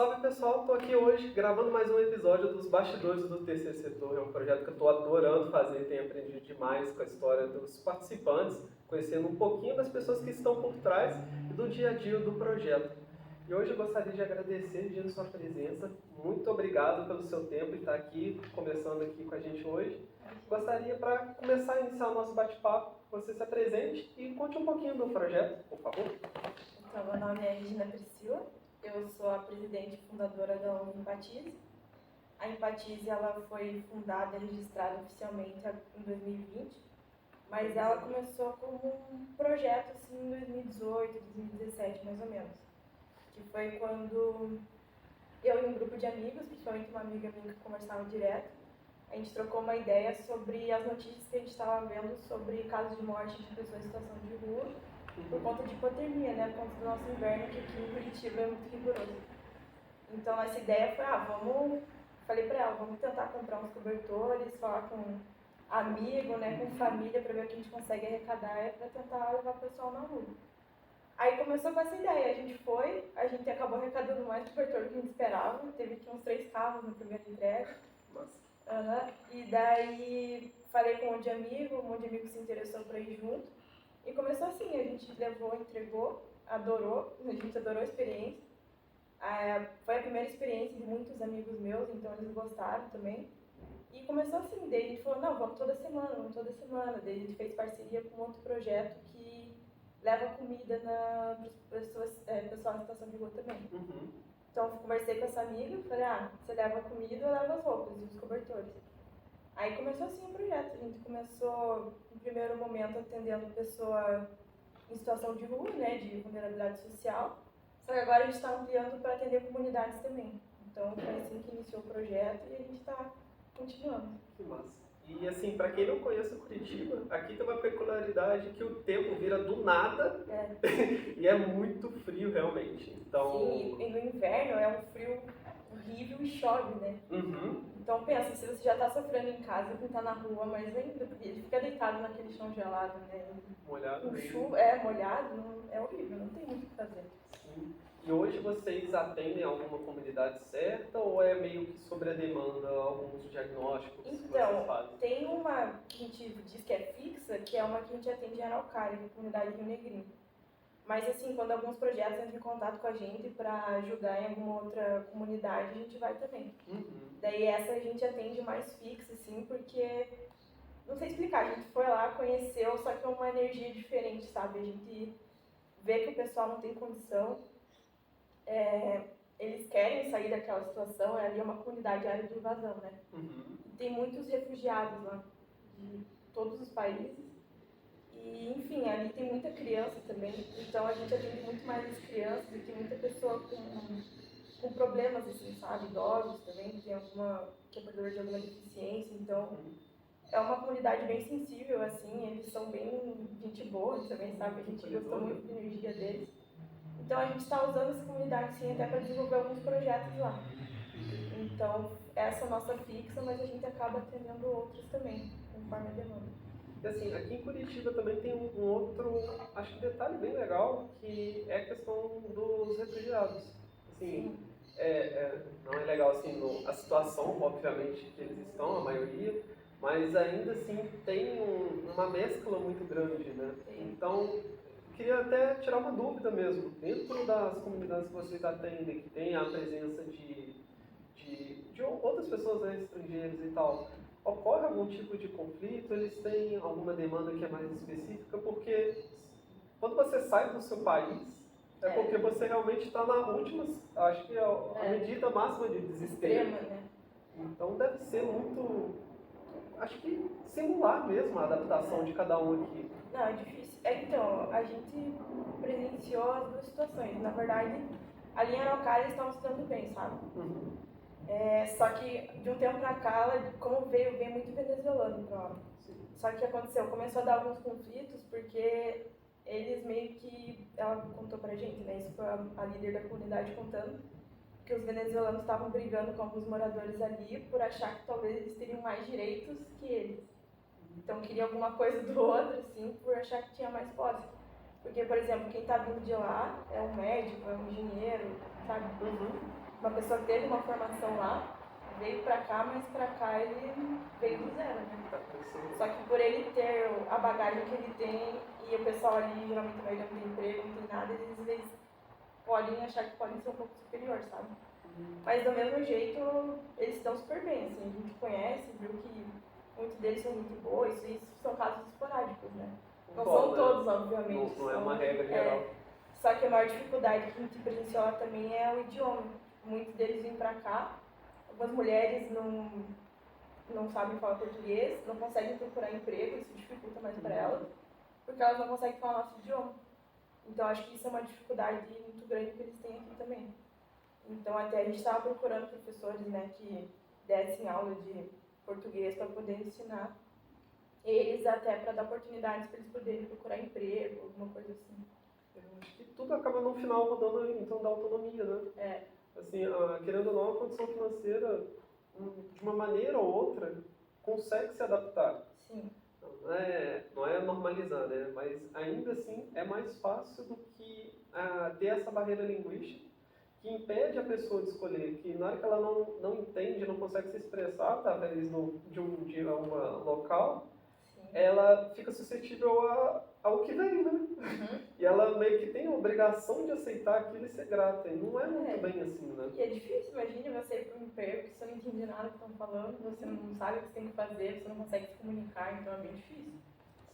Salve pessoal, estou aqui hoje gravando mais um episódio dos Bastidores do Terceiro Setor. É um projeto que eu estou adorando fazer, tenho aprendido demais com a história dos participantes, conhecendo um pouquinho das pessoas que estão por trás e do dia a dia do projeto. E hoje eu gostaria de agradecer, Gino, sua presença. Muito obrigado pelo seu tempo e estar aqui, conversando aqui com a gente hoje. Gostaria, para começar a iniciar o nosso bate-papo, que você se apresente e conte um pouquinho do projeto, por favor. Então, meu nome é Regina Priscila, eu sou a presidente e fundadora da ONG Empatize. A Empatize ela foi fundada e registrada oficialmente em 2020, mas ela começou como um projeto assim, em 2018, 2017 mais ou menos, que foi quando eu e um grupo de amigos, principalmente uma amiga minha que conversava direto, a gente trocou uma ideia sobre as notícias que a gente estava vendo sobre casos de morte de pessoas em situação de rua, por conta de hipotermia, né? Por conta do nosso inverno, que aqui em Curitiba é muito rigoroso. Então, essa ideia foi, falei pra ela, vamos tentar comprar uns cobertores, falar com amigo, né, com família, pra ver o que a gente consegue arrecadar, pra tentar levar o pessoal na rua. Aí começou com essa ideia, a gente acabou arrecadando mais cobertor do que a gente esperava, teve aqui uns 3 carros na primeira entrega. E daí, falei com um monte de amigo se interessou pra ir junto. E começou assim, a gente levou, entregou, adorou, a gente adorou a experiência. Foi a primeira experiência de muitos amigos meus, então eles gostaram também. E começou assim, daí a gente falou, não, vamos toda semana. Daí a gente fez parceria com outro projeto que leva comida para pessoal em situação de rua também. Então conversei com essa amiga, falei, você leva a comida, eu levo as roupas e os cobertores. Aí começou assim o projeto, a gente começou, no primeiro momento, atendendo pessoa em situação de rua, né, de vulnerabilidade social, só que agora a gente está ampliando para atender comunidades também. Então foi assim que iniciou o projeto e a gente está continuando. Que massa. E assim, para quem não conhece Curitiba, aqui tem uma peculiaridade que o tempo vira do nada e é muito frio realmente. Então... Sim, e no inverno é um frio horrível e chove, né? Então pensa, se você já está sofrendo em casa, quem está na rua mais ainda, porque ele fica deitado naquele chão gelado, né? Molhado. Com chuva, molhado, é horrível, não tem muito o que fazer. Sim. E hoje vocês atendem alguma comunidade certa ou é meio que sobre a demanda, alguns diagnósticos que vocês fazem? Tem uma que a gente diz que é fixa, que é uma que a gente atende em Araucária, que é a comunidade Rio Negrinho. Mas assim, quando alguns projetos entram em contato com a gente para ajudar em alguma outra comunidade, a gente vai também. Daí essa a gente atende mais fixa, assim, porque, não sei explicar, a gente foi lá, conheceu, só que é uma energia diferente, sabe? A gente vê que o pessoal não tem condição, eles querem sair daquela situação, ali é uma comunidade área de invasão, né? E tem muitos refugiados lá, de todos os países. E, enfim, ali tem muita criança também, então a gente atende muito mais as crianças e tem muita pessoa com problemas, assim, sabe? Idosos também, que tem que é portador de alguma deficiência, então é uma comunidade bem sensível, assim, eles são bem gente boa também, sabe? A gente gostou muito da energia deles. Então a gente está usando essa comunidade, sim, até para desenvolver alguns projetos lá. Então, essa é a nossa fixa, mas a gente acaba atendendo outros também, conforme a demanda. E assim, aqui em Curitiba também tem um outro, acho que detalhe bem legal, que é a questão dos refugiados. Assim, não é legal assim, a situação, obviamente, que eles estão, a maioria, mas ainda assim tem uma mescla muito grande, né? Então, queria até tirar uma dúvida mesmo. Dentro das comunidades que vocês atendem, que tem a presença de outras pessoas, né, estrangeiras e tal, ocorre algum tipo de conflito? Eles têm alguma demanda que é mais específica? Porque quando você sai do seu país, porque você realmente está na última, acho que é a medida máxima de desespero. Extrema, né? Então deve ser muito, acho que singular mesmo a adaptação de cada um aqui. Não, é difícil. Então, a gente presenciou as duas situações. Na verdade, ali em Araucária eles estavam se dando bem, sabe? Só que de um tempo pra cá, como veio muito venezuelano pra lá. Só que o que aconteceu? Começou a dar alguns conflitos porque eles meio que, ela contou pra gente, né? Isso foi a líder da comunidade contando, que os venezuelanos estavam brigando com alguns moradores ali por achar que talvez eles teriam mais direitos que eles. Então queria alguma coisa do outro, assim, por achar que tinha mais posse. Porque, por exemplo, quem tá vindo de lá é um médico, é um engenheiro, sabe? Uma uma pessoa que teve uma formação lá, veio pra cá, mas pra cá ele veio do zero, né? Só que por ele ter a bagagem que ele tem, e o pessoal ali geralmente também não tem emprego, não tem nada, eles às vezes podem achar que podem ser um pouco superior, sabe? Mas do mesmo jeito, eles estão super bem, assim, a gente conhece, viu que muitos deles são muito boas, isso são casos esporádicos, né? Não são todos, obviamente. Não é uma regra geral. Só que a maior dificuldade que a gente presenciou lá também é o idioma. Muitos deles vêm pra cá, algumas mulheres não sabem falar português, não conseguem procurar emprego, isso dificulta mais para elas, porque elas não conseguem falar nosso idioma. Então acho que isso é uma dificuldade muito grande que eles têm aqui também. Então até a gente estava procurando professores, né, que dessem aula de português para poder ensinar eles, até para dar oportunidades para eles poderem procurar emprego, alguma coisa assim. Eu acho que tudo acaba no final mudando então da autonomia, né? Assim, querendo ou não, a condição financeira, de uma maneira ou outra, consegue se adaptar. Sim. Não é normalizar, né? Mas ainda assim é mais fácil do que ter essa barreira linguística que impede a pessoa de escolher, que na hora que ela não entende, não consegue se expressar através de um idioma local, sim, ela fica suscetível ao que vem, né? Uhum. E ela meio que tem a obrigação de aceitar aquilo e ser grata. E não é muito bem assim, né? E é difícil, imagina você ir para um emprego que você não entende nada que estão falando, você não sabe o que você tem que fazer, você não consegue se comunicar, então é bem difícil.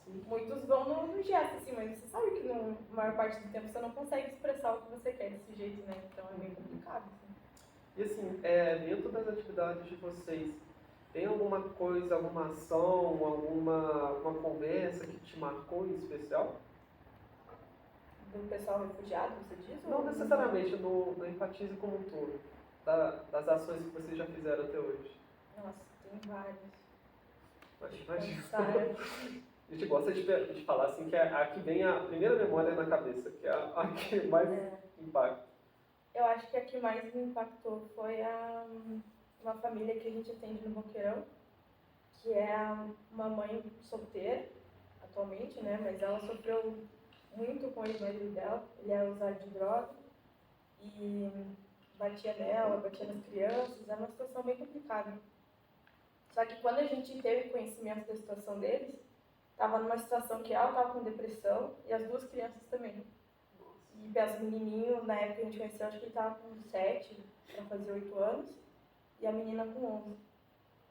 Sim. Muitos vão no gesto, assim, mas você sabe que na maior parte do tempo você não consegue expressar o que você quer desse jeito, né? Então é bem complicado, assim. E assim, dentro das atividades de vocês, tem alguma coisa, alguma ação, alguma conversa que te marcou em especial? Do pessoal refugiado, você diz? Não necessariamente, no Empatize como um todo, das ações que vocês já fizeram até hoje. Nossa, tem várias. Mas a gente gosta de falar assim, que a que vem a primeira memória na cabeça, que é a que mais impacta. Eu acho que a que mais me impactou foi uma família que a gente atende no Boqueirão, que é uma mãe solteira, atualmente, né? Mas ela sofreu muito com o ex-marido dela, ele era usuário de droga, e batia nela, batia nas crianças, era uma situação bem complicada. Só que quando a gente teve conhecimento da situação deles, estava numa situação que ela estava com depressão e as duas crianças também. E pensa, o menininho, na época que a gente conheceu, acho que ele estava com 7 para fazer 8 anos, e a menina com 11.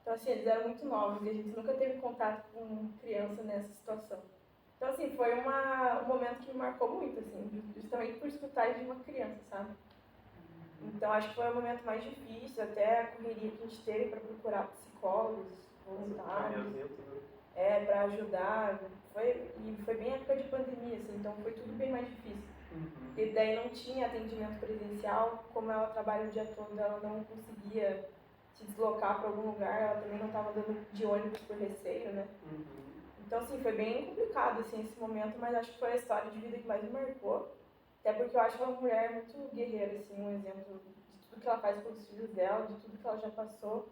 Então, assim, eles eram muito novos e a gente nunca teve contato com criança nessa situação. Então, assim, foi um momento que me marcou muito, assim, justamente por escutar de uma criança, sabe? Então, acho que foi o momento mais difícil, até a correria que a gente teve para procurar psicólogos, voluntários, para ajudar. E foi bem época de pandemia, assim, então foi tudo bem mais difícil. Uhum. E daí não tinha atendimento presencial, como ela trabalha o dia todo, ela não conseguia se deslocar para algum lugar, ela também não estava andando de ônibus por receio, né? Uhum. Então, assim, foi bem complicado, assim, esse momento, mas acho que foi a história de vida que mais me marcou. Até porque eu acho ela uma mulher muito guerreira, assim, um exemplo de tudo que ela faz pelos filhos dela, de tudo que ela já passou.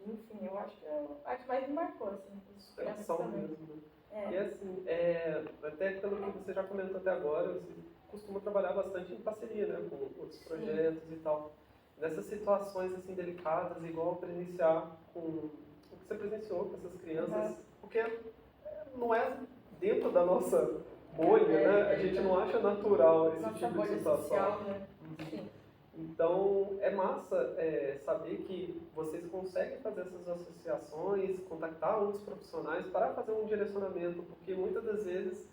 Enfim, eu acho que a que mais me marcou, assim. Inspiração mesmo. E assim, até pelo que você já comentou até agora, você costuma trabalhar bastante em parceria, né, com outros projetos. Sim. E tal. Nessas situações, assim, delicadas, igual presenciar com o que você presenciou com essas crianças, porque não é dentro da nossa bolha, né? A gente não acha natural esse tipo de situação. Social, né? Sim. Então, é massa saber que vocês conseguem fazer essas associações, contactar outros profissionais para fazer um direcionamento, porque muitas das vezes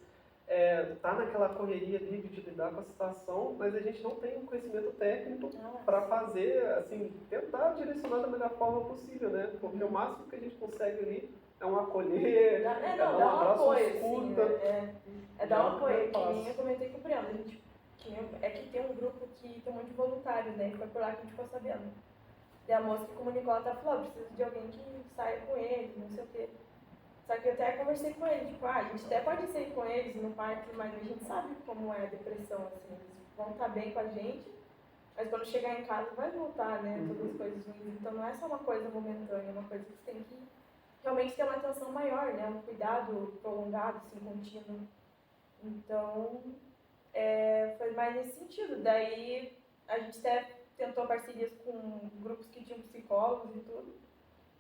tá naquela correria ali de lidar com a situação, mas a gente não tem um conhecimento técnico para fazer, assim, tentar direcionar da melhor forma possível, né? Porque o máximo que a gente consegue ali é um acolher, dar um abraço, apoio, escuta. Assim, dar um apoio, que nem eu comentei com o Briano, a gente que tem um grupo que tem um monte de voluntários, né? E foi por lá que a gente ficou sabendo. E a moça que comunicou, ela tá falando, preciso de alguém que saia com eles, não sei o quê. Só que eu até conversei com ele, tipo, a gente até pode sair com eles no parque, mas a gente sabe como é a depressão, assim, eles vão estar bem com a gente, mas quando chegar em casa vai voltar, né, todas as coisas ruins. Então não é só uma coisa momentânea, é uma coisa que você tem que realmente ter uma atenção maior, né, um cuidado prolongado, assim, contínuo. Então, foi mais nesse sentido. Daí a gente até tentou parcerias com grupos que tinham psicólogos e tudo.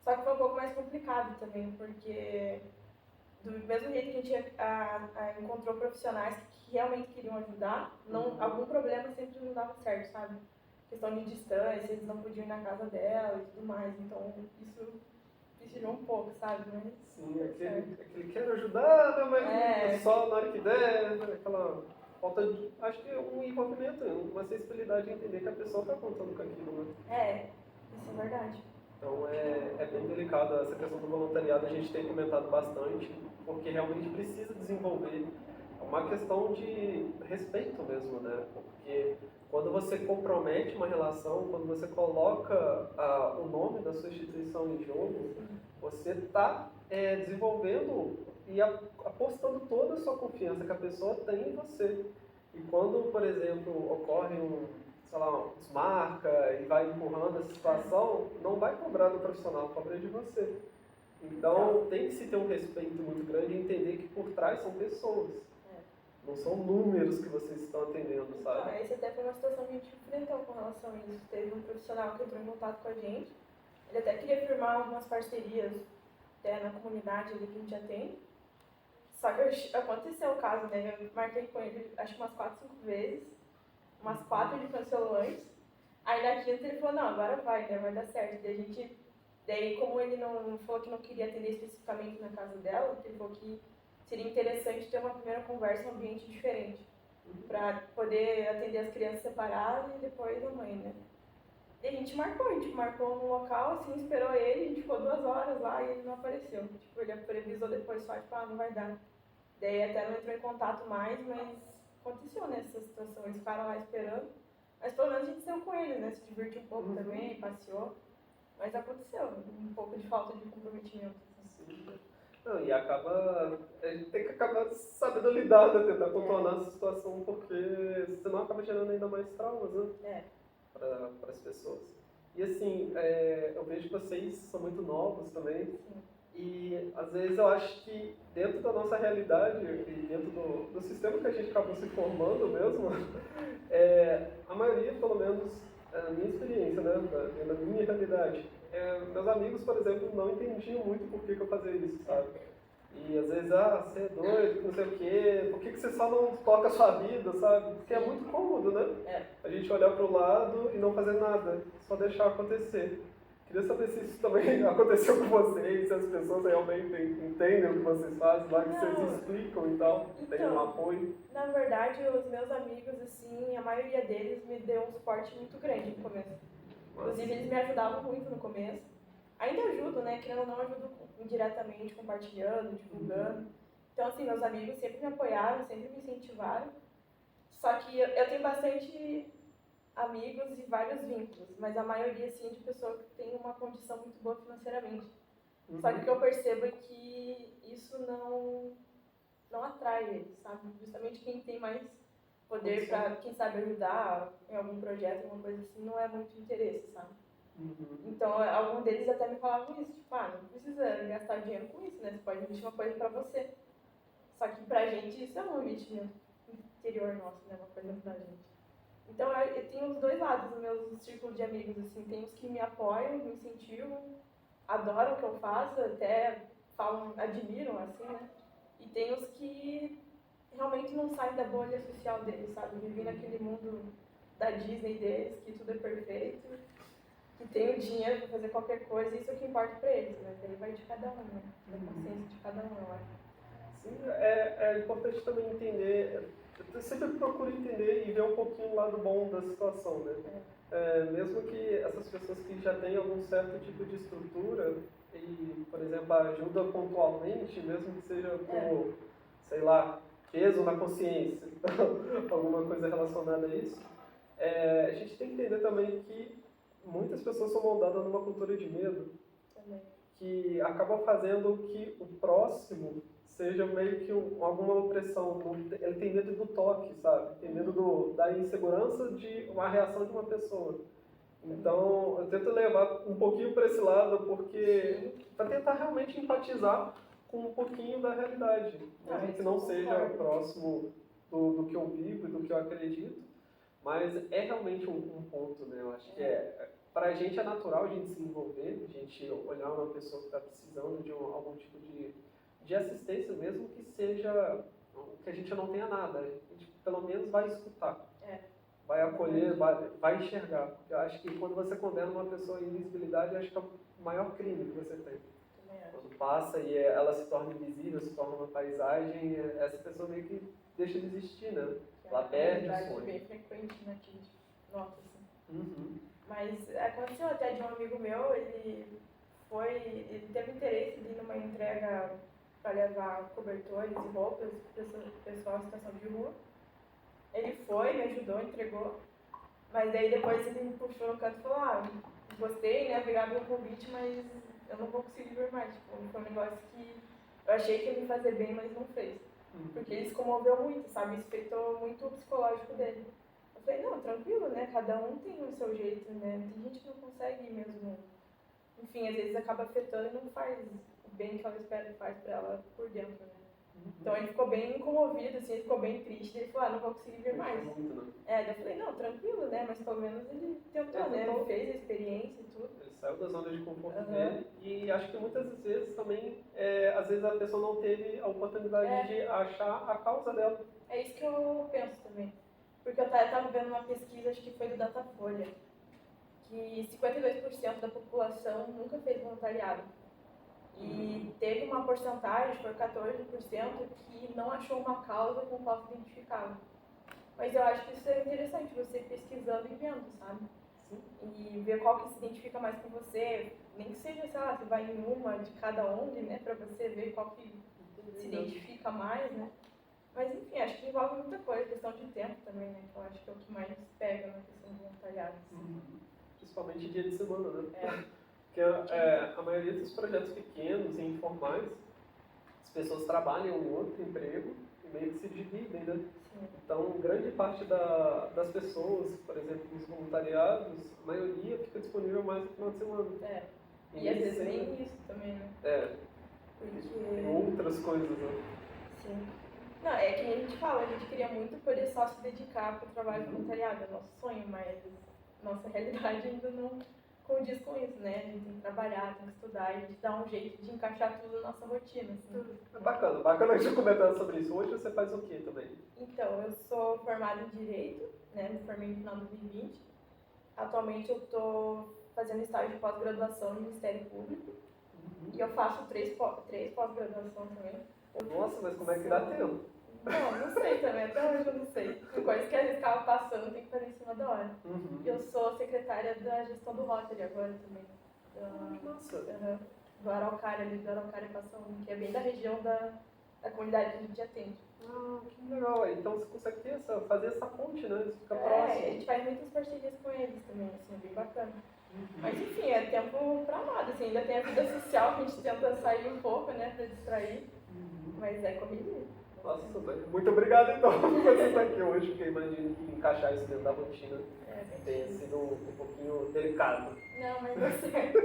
Só que foi um pouco mais complicado também, porque do mesmo jeito que a gente encontrou profissionais que realmente queriam ajudar, algum problema sempre não dava certo, sabe? Questão de distância, eles não podiam ir na casa dela e tudo mais, então isso precisou um pouco, sabe? Mas, sim, aquele quer ajudar, né? Mas só na hora que der, aquela falta de, acho que é um envolvimento, uma sensibilidade de entender que a pessoa está contando com aquilo, né? Isso é verdade. Então é bem delicado essa questão do voluntariado, a gente tem comentado bastante, porque realmente precisa desenvolver uma questão de respeito mesmo, né? Porque quando você compromete uma relação, quando você coloca o nome da sua instituição em jogo, você está desenvolvendo e apostando toda a sua confiança que a pessoa tem em você. E quando, por exemplo, ocorre desmarca e vai empurrando essa situação, não vai cobrar do profissional, cobra de você. Então, tem que se ter um respeito muito grande e entender que por trás são pessoas. Não são números que vocês estão atendendo, sabe? Essa até foi uma situação que a gente enfrentou com relação a isso. Teve um profissional que entrou em contato com a gente. Ele até queria firmar algumas parcerias na comunidade ali que a gente atende. Só que aconteceu o caso, né? Eu marquei com ele acho que umas 4, 5 vezes. Umas 4 ele cancelou antes. Aí na quinta ele falou, não, agora vai, né? Vai dar certo. Daí como ele não falou que não queria atender especificamente na casa dela, ele falou que seria interessante ter uma primeira conversa em um ambiente diferente. Para poder atender as crianças separadas e depois a mãe, né? E a gente marcou no local, assim, esperou ele, a gente ficou 2 horas lá e ele não apareceu. Tipo, ele previsou depois só, tipo, não vai dar. Daí até não entrou em contato mais, mas aconteceu nessa situação, eles ficaram lá esperando. Mas pelo menos a gente saiu com ele, né? Se divertiu um pouco também, passeou. Mas aconteceu, um pouco de falta de comprometimento. Assim. Não, e a gente tem que acabar sabendo lidar, né? Tentar contornar essa situação, porque senão acaba gerando ainda mais traumas, né? Para as pessoas. E assim, eu vejo que vocês são muito novos também. Sim. E às vezes eu acho que dentro da nossa realidade e dentro do sistema que a gente acabou se formando mesmo, a maioria, pelo menos, a minha experiência, né, na minha realidade, meus amigos, por exemplo, não entendiam muito por que eu fazia isso, sabe? E às vezes, você é doido, não sei o quê, por que você só não toca a sua vida, sabe? Porque é muito cômodo, né? A gente olhar para o lado e não fazer nada, só deixar acontecer. Queria saber se isso também aconteceu com vocês, se as pessoas realmente entendem o que vocês fazem lá, que vocês explicam e tal, tem um apoio. Na verdade, os meus amigos, assim, a maioria deles me deu um suporte muito grande no começo. Inclusive, eles me ajudavam muito no começo. Ainda ajudo, né? Querendo ou não, ajudo indiretamente, compartilhando, divulgando. Então, assim, meus amigos sempre me apoiaram, sempre me incentivaram. Só que eu tenho bastante amigos e vários vínculos, mas a maioria, assim, de pessoas que tem uma condição muito boa financeiramente. Só que o que eu percebo é que isso não atrai eles, sabe? Justamente quem tem mais poder para, quem sabe, ajudar em algum projeto, alguma coisa assim, não é muito interesse, sabe? Então, alguns deles até me falavam isso, tipo, não precisa gastar dinheiro com isso, né? Você pode investir uma coisa pra você. Só que pra gente isso é um investimento interior nosso, né? Uma coisa pra gente. Então, eu tenho os dois lados no meu círculo de amigos, assim. Tem os que me apoiam, me incentivam, adoram o que eu faço, até falam, admiram, assim, né? E tem os que realmente não saem da bolha social deles, sabe? Vivem naquele mundo da Disney deles, que tudo é perfeito, que tem o dinheiro para fazer qualquer coisa, isso é o que importa para eles, né? Daí vai de cada um, né? Da consciência de cada um, eu acho. Sim, é importante também entender, eu sempre procuro entender e ver um pouquinho o lado bom da situação, né? Mesmo que essas pessoas que já têm algum certo tipo de estrutura e, por exemplo, ajuda pontualmente, mesmo que seja por, sei lá, peso na consciência, alguma coisa relacionada a isso, a gente tem que entender também que muitas pessoas são moldadas numa cultura de medo, que acaba fazendo que o próximo seja meio que alguma opressão. Ele tem medo do toque, sabe? Tem medo da insegurança de uma reação de uma pessoa. Então, eu tento levar um pouquinho para esse lado, porque para tentar realmente empatizar com um pouquinho da realidade, mesmo que não seja próximo do que eu vivo e do que eu acredito. Mas é realmente um ponto, né? Eu acho que para a gente é natural a gente se envolver, a gente olhar uma pessoa que está precisando de algum tipo de assistência, mesmo que seja que a gente não tenha nada. A gente pelo menos vai escutar, vai acolher, vai enxergar. Porque eu acho que quando você condena uma pessoa em invisibilidade, eu acho que é o maior crime que você tem. Quando passa e ela se torna invisível, se torna uma paisagem, essa pessoa meio que deixa de existir, né? Ela perde o sonho. É bem frequente, né, que a gente nota, assim. Uhum. Mas aconteceu até de um amigo meu, ele teve interesse de ir numa entrega para levar cobertores e roupas para o pessoal em situação de rua. Ele foi, me ajudou, entregou, mas daí depois ele me puxou no canto e falou, gostei, né, obrigado pelo convite, mas eu não vou conseguir ver mais. Tipo, foi um negócio que eu achei que ia me fazer bem, mas não fez. Porque ele se comoveu muito, sabe? Isso afetou muito o psicológico dele. Eu falei, não, tranquilo, né? Cada um tem o seu jeito, né? Tem gente que não consegue mesmo. Enfim, às vezes acaba afetando e não faz o bem que ela espera que faz pra ela por dentro, né? Então ele ficou bem comovido, assim, ele ficou bem triste. Ele falou, não vou conseguir vir mais. Daí eu falei, não, tranquilo, né? Mas pelo menos ele tentou, né? Ele fez a experiência e tudo. Ele saiu da zona de conforto dele e acho que muitas vezes também, às vezes a pessoa não teve a oportunidade de achar a causa dela. É isso que eu penso também. Porque eu tava vendo uma pesquisa, acho que foi do Datafolha, que 52% da população nunca fez voluntariado. E teve uma porcentagem, foi 14%, que não achou uma causa com qual se identificava. Mas eu acho que isso é interessante, você pesquisando e vendo, sabe? Sim. E ver qual que se identifica mais com você, nem que seja, sei lá, você vai em uma de cada ONG, né, pra você ver qual que se identifica mais, né? Mas enfim, acho que envolve muita coisa, questão de tempo também, né, que eu acho que é o que mais pega na questão do voluntariado. Principalmente dia de semana, né? Porque a maioria dos projetos pequenos e informais, as pessoas trabalham em outro emprego e meio que se dividem, né? Sim. Então, grande parte das pessoas, por exemplo, nos voluntariados, a maioria fica disponível mais no final de semana. E às vezes nem isso também, né? Porque... outras coisas, né? Sim. Não, é que a gente fala, a gente queria muito poder só se dedicar para o trabalho voluntariado, é nosso sonho, mas nossa realidade ainda não condiz com isso, né? A gente tem que trabalhar, tem que estudar, a gente dá um jeito de encaixar tudo na nossa rotina. Assim. É bacana a gente comentando sobre isso. Hoje você faz o quê também? Então, eu sou formada em Direito, né? Me formei no final de 2020. Atualmente eu estou fazendo estágio de pós-graduação no Ministério Público. E eu faço três pós-graduação também. Nossa, mas como é que dá tempo? Não sei também, até hoje eu não sei. Tem coisas que a gente estava passando, tem que fazer em cima da hora. Eu sou secretária da gestão do Rotary agora também. Nossa! Do Araucária, ali do Araucária Passa Um, que é bem da região da comunidade que a gente atende. Que legal! Então você consegue fazer essa ponte, né? Você fica próximo. A gente faz muitas parcerias com eles também, assim, é bem bacana. Mas enfim, é tempo pra nada, assim, ainda tem a vida social que a gente tenta sair um pouco, né, pra distrair. Mas é correria. Nossa, muito obrigado então por você estar aqui hoje, porque eu imagino que encaixar isso dentro da rotina tenha sido um pouquinho delicado. Não, mas deu certo.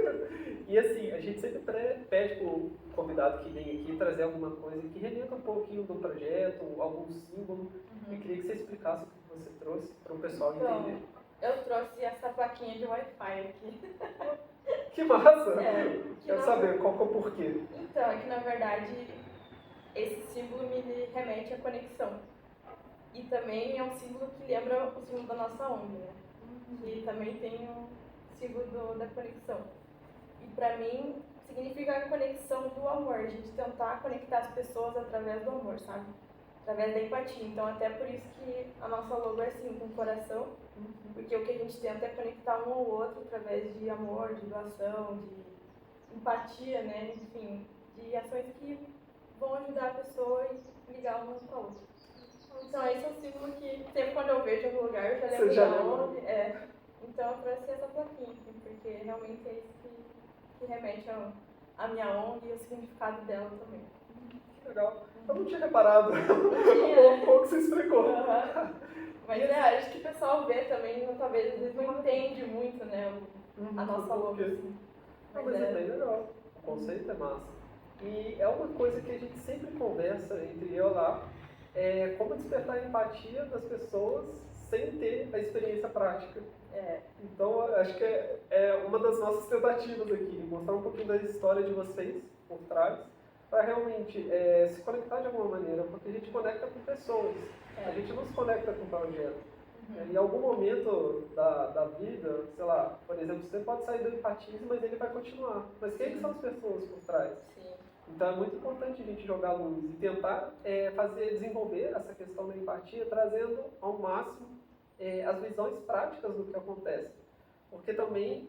E assim, a gente sempre pede para o convidado que vem aqui trazer alguma coisa que remeta um pouquinho do projeto, algum símbolo. Eu queria que você explicasse o que você trouxe para o pessoal entender. Eu trouxe essa plaquinha de Wi-Fi aqui. Que massa! Quero saber qual que é o porquê. Então, é que na verdade esse símbolo me remete à conexão. E também é um símbolo que lembra o símbolo da nossa ONG, né? Que também tem o símbolo da conexão. E pra mim significa a conexão do amor, a gente tentar conectar as pessoas através do amor, sabe? Através da empatia. Então até por isso que a nossa logo é assim, com o coração, porque o que a gente tenta é conectar um ao outro através de amor, de doação, de empatia, né? Enfim, de ações que vão ajudar a pessoa e ligar uma com a outra. Então esse é um símbolo que sempre quando eu vejo em algum lugar eu já lembro da onde. Então eu trouxe essa plaquinha aqui, porque realmente é isso que remete à minha ONG e o significado dela também. Que legal. Eu não tinha reparado um pouco que você explicou. Mas acho que o pessoal vê também, talvez às vezes não entende muito, né, a nossa logo. Assim. Mas é bem legal. O conceito é massa. E é uma coisa que a gente sempre conversa entre eu lá, como despertar a empatia das pessoas sem ter a experiência prática. É. Então, acho que é uma das nossas tentativas aqui, mostrar um pouquinho da história de vocês por trás, para realmente se conectar de alguma maneira, porque a gente conecta com pessoas, a gente não se conecta com projetos. Em algum momento da vida, sei lá, por exemplo, você pode sair do empatismo, mas ele vai continuar. Mas quem que são as pessoas por trás? Sim. Então é muito importante a gente jogar luz e tentar desenvolver essa questão da empatia, trazendo ao máximo as visões práticas do que acontece. Porque também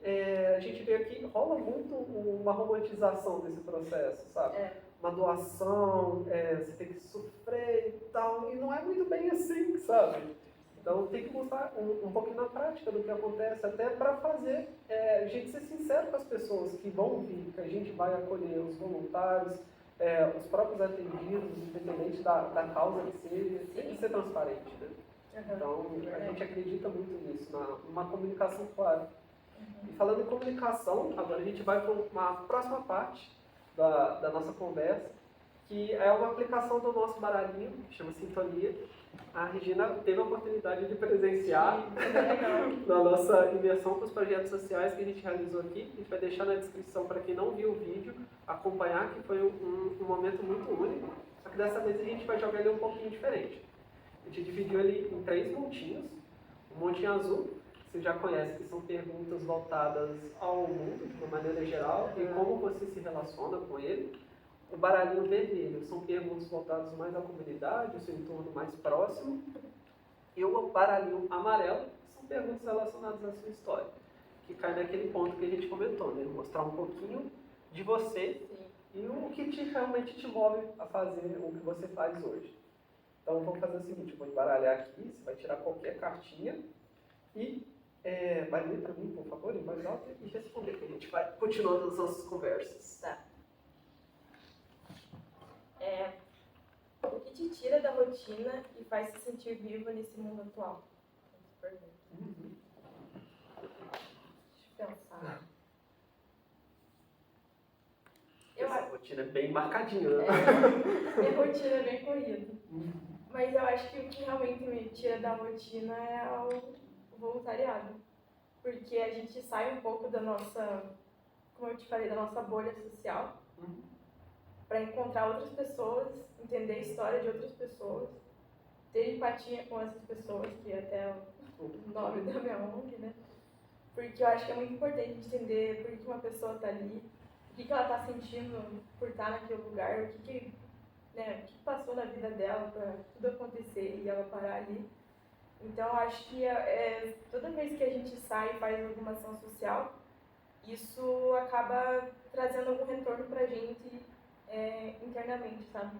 a gente vê aqui, rola muito uma romantização desse processo, sabe? Uma doação, você tem que sofrer e tal, e não é muito bem assim, sabe? Então tem que mostrar um pouquinho na prática do que acontece, até para fazer a gente ser sincero com as pessoas que vão vir, que a gente vai acolher os voluntários, os próprios atendidos, independente da causa que seja, tem que ser transparente, né? Então a gente acredita muito nisso, numa comunicação clara. E falando em comunicação, agora a gente vai para uma próxima parte da nossa conversa, que é uma aplicação do nosso baralhinho, que chama Sintonia. A Regina teve a oportunidade de presenciar na nossa imersão com os projetos sociais que a gente realizou aqui. A gente vai deixar na descrição para quem não viu o vídeo, acompanhar, que foi um momento muito único. Só que dessa vez a gente vai jogar ele um pouquinho diferente. A gente dividiu ele em 3 montinhos. O montinho azul, que você já conhece, que são perguntas voltadas ao mundo, de uma maneira geral, e como você se relaciona com ele. O baralhinho vermelho são perguntas voltadas mais à comunidade, o seu entorno mais próximo. E o baralhinho amarelo são perguntas relacionadas à sua história, que cai naquele ponto que a gente comentou, né? Mostrar um pouquinho de você e o que realmente te move a fazer o que você faz hoje. Então vamos fazer o seguinte, eu vou embaralhar aqui, você vai tirar qualquer cartinha e vai ler para mim, por favor, em voz alta e responder, que a gente vai continuando as nossas conversas. Tá. O que te tira da rotina e faz se sentir vivo nesse mundo atual? Deixa eu pensar. Essa rotina é bem marcadinha, né? Minha rotina é bem corrida. Mas eu acho que o que realmente me tira da rotina é o voluntariado. Porque a gente sai um pouco da nossa, como eu te falei, da nossa bolha social. Para encontrar outras pessoas, entender a história de outras pessoas, ter empatia com essas pessoas, que é até o nome da minha ONG, né? Porque eu acho que é muito importante entender por que uma pessoa está ali, o que ela está sentindo por estar naquele lugar, o que passou na vida dela para tudo acontecer e ela parar ali. Então eu acho que toda vez que a gente sai e faz alguma ação social, isso acaba trazendo algum retorno para a gente internamente, sabe?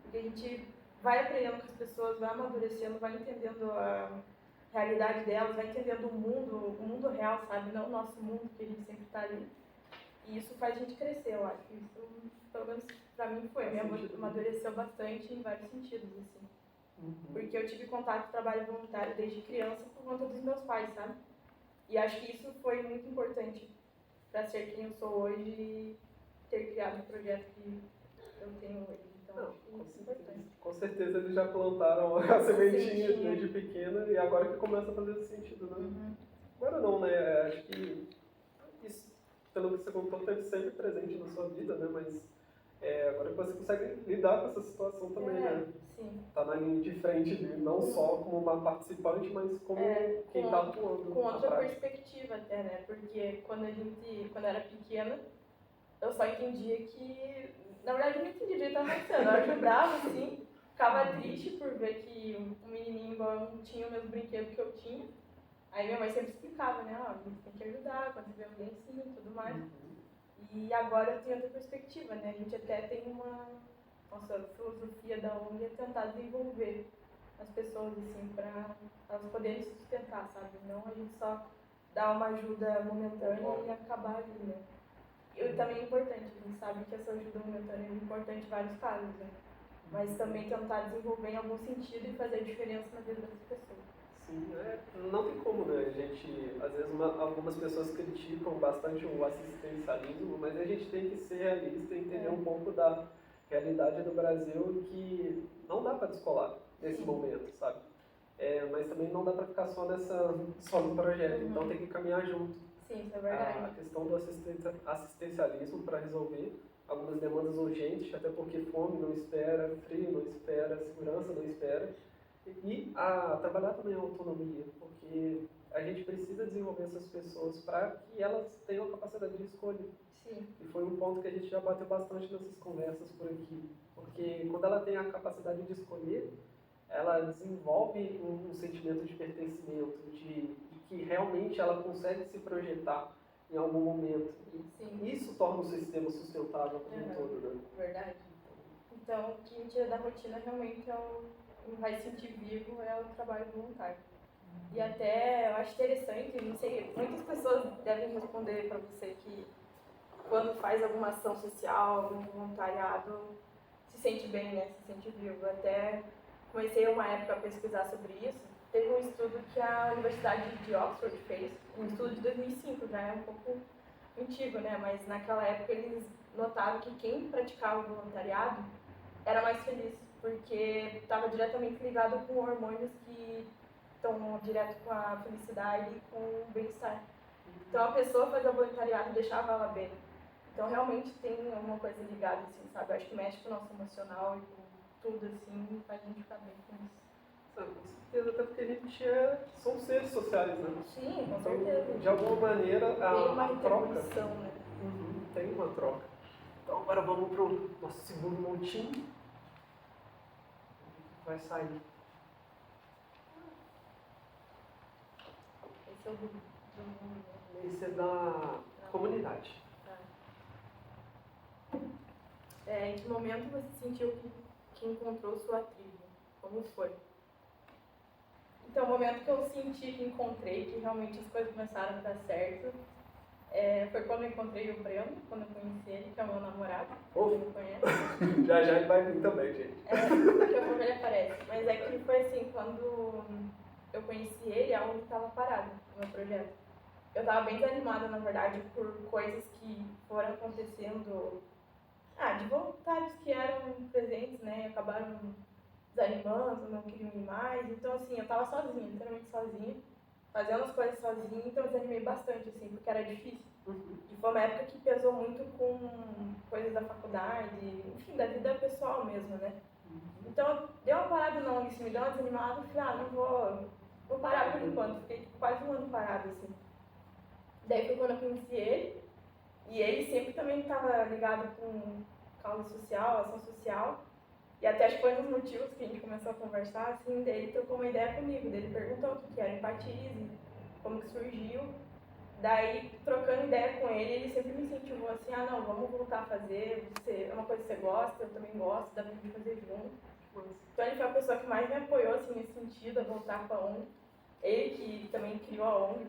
Porque a gente vai aprendendo com as pessoas, vai amadurecendo, vai entendendo a realidade delas, vai entendendo o mundo real, sabe? Não o nosso mundo, que a gente sempre está ali. E isso faz a gente crescer, eu acho. Isso, pelo menos pra mim, me amadureceu bastante em vários sentidos, assim. Porque eu tive contato com trabalho voluntário desde criança por conta dos meus pais, sabe? E acho que isso foi muito importante para ser quem eu sou hoje e ter criado o projeto que eu tenho hoje. Então, acho que isso é importante. Com certeza eles já plantaram a sementinha desde pequena e agora que começa a fazer sentido, né? Agora não, né? Acho que isso, pelo que você contou, esteve sempre presente na sua vida, né? Mas agora que você consegue lidar com essa situação também, né? Sim. Tá na linha de frente, não só como uma participante, mas como quem tá atuando. Com outra perspectiva até, né? Porque quando eu era pequena, eu só entendia que, na verdade, eu não entendia o que estava acontecendo. Eu ajudava, assim, ficava triste por ver que um menininho igual eu não tinha o mesmo brinquedo que eu tinha. Aí minha mãe sempre explicava, né? A gente tem que ajudar, quando você vê alguém assim e tudo mais. E agora eu tenho outra perspectiva, né? A gente até tem nossa filosofia da ONG é tentar desenvolver as pessoas, assim, para elas poderem se sustentar, sabe? Não a gente só dar uma ajuda momentânea e acabar ali, né? E também é importante, a gente sabe que essa ajuda momentânea é importante em vários casos, né? Mas também tentar desenvolver em algum sentido e fazer a diferença na vida das pessoas. Sim, não tem como, né? A gente, às vezes, algumas pessoas criticam bastante o assistencialismo, mas a gente tem que ser realista e entender um pouco da realidade do Brasil que não dá para descolar nesse momento, sabe? mas também não dá para ficar só no projeto, então tem que caminhar junto. Sim, isso é verdade. A questão do assistencialismo para resolver algumas demandas urgentes, até porque fome não espera, frio não espera, segurança não espera. E trabalhar também a autonomia, porque a gente precisa desenvolver essas pessoas para que elas tenham a capacidade de escolha. Sim. E foi um ponto que a gente já bateu bastante nessas conversas por aqui. Porque quando ela tem a capacidade de escolher, ela desenvolve um sentimento de pertencimento, de que realmente ela consegue se projetar em algum momento. E isso torna o sistema sustentável como um todo, né? Verdade. Então, o que me tira da rotina realmente me faz sentir vivo é o trabalho voluntário. E até eu acho interessante, não sei, muitas pessoas devem responder para você que quando faz alguma ação social, algum voluntariado, se sente bem, né? Se sente vivo. Até comecei uma época a pesquisar sobre isso. Teve um estudo que a Universidade de Oxford fez, um estudo de 2005, já é um pouco antigo, né? Mas naquela época eles notaram que quem praticava o voluntariado era mais feliz, porque estava diretamente ligado com hormônios que estão direto com a felicidade e com o bem-estar. Então a pessoa fazia voluntariado e deixava ela bem. Então realmente tem uma coisa ligada, assim, sabe? Eu acho que mexe com o nosso emocional e com tudo, assim, faz a gente ficar bem com isso. Com certeza, até porque a gente são seres sociais, né? Sim, com então, certeza. de alguma maneira, tem uma troca. né? Tem uma troca. Então agora vamos para o nosso segundo montinho. O que vai sair? Esse é o do Esse é da comunidade. Em que momento você sentiu que encontrou sua tribo? Como foi? Então, o momento que eu senti que encontrei, que realmente as coisas começaram a dar certo, foi quando eu encontrei o Breno, quando eu conheci ele, que é o meu namorado, quem me conhece. Já ele vai vir também, gente. Daqui a pouco ele aparece. Mas é que foi assim, quando eu conheci ele, a ONG estava parada no meu projeto. Eu estava bem desanimada, na verdade, por coisas que foram acontecendo, de voluntários que eram presentes, né, e acabaram desanimando, não queriam ir mais. Então, assim, eu estava sozinha, literalmente sozinha, fazendo as coisas sozinha, então eu desanimei bastante, assim, porque era difícil. E foi uma época que pesou muito com coisas da faculdade, enfim, da vida pessoal mesmo, né? Então, deu uma parada não, isso me deu uma desanimada, eu falei, não vou parar por enquanto. Fiquei quase um ano parado, assim. Daí foi quando eu conheci ele, e ele sempre também estava ligado com causa social, ação social. E até acho que foi um dos motivos que a gente começou a conversar, assim, daí ele trocou uma ideia comigo, daí ele perguntou o que era Empatize, como que surgiu. Daí, trocando ideia com ele sempre me incentivou assim, não, vamos voltar a fazer, é uma coisa que você gosta, eu também gosto, dá pra gente fazer junto. Então ele foi a pessoa que mais me apoiou, assim, nesse sentido, a voltar com a ONG. Ele que também criou a ONG,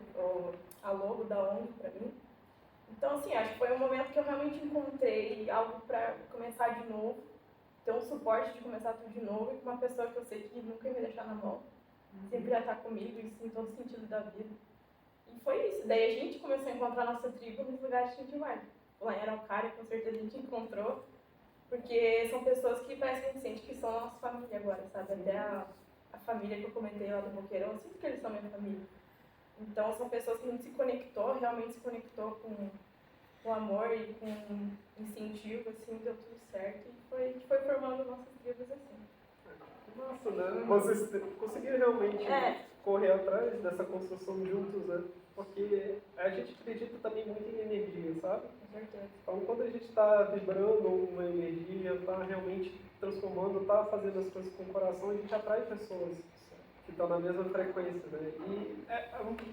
a logo da ONG pra mim. Então, assim, acho que foi um momento que eu realmente encontrei algo pra começar de novo, ter um suporte de começar tudo de novo e com uma pessoa que eu sei que nunca ia me deixar na mão, sempre ia estar comigo, isso em todo sentido da vida. E foi isso. Daí a gente começou a encontrar a nossa tribo nos lugares que a gente vai. Lá em Araucária, com certeza a gente encontrou, porque são pessoas que parece que a gente sente que são a nossa família agora, sabe? Até a família que eu comentei lá do Boqueirão, eu sinto que eles são minha família. Então são pessoas que a gente se conectou, realmente se conectou com amor e com incentivo, assim, deu tudo certo. E a gente foi formando nossas tribos assim. Nossa, né? Vocês conseguiram realmente correr atrás dessa construção juntos, né? Porque a gente acredita também muito em energia, sabe? Com certeza. Então, quando a gente está vibrando uma energia, está realmente transformando, está fazendo as coisas com o coração, a gente atrai pessoas que estão na mesma frequência, né? E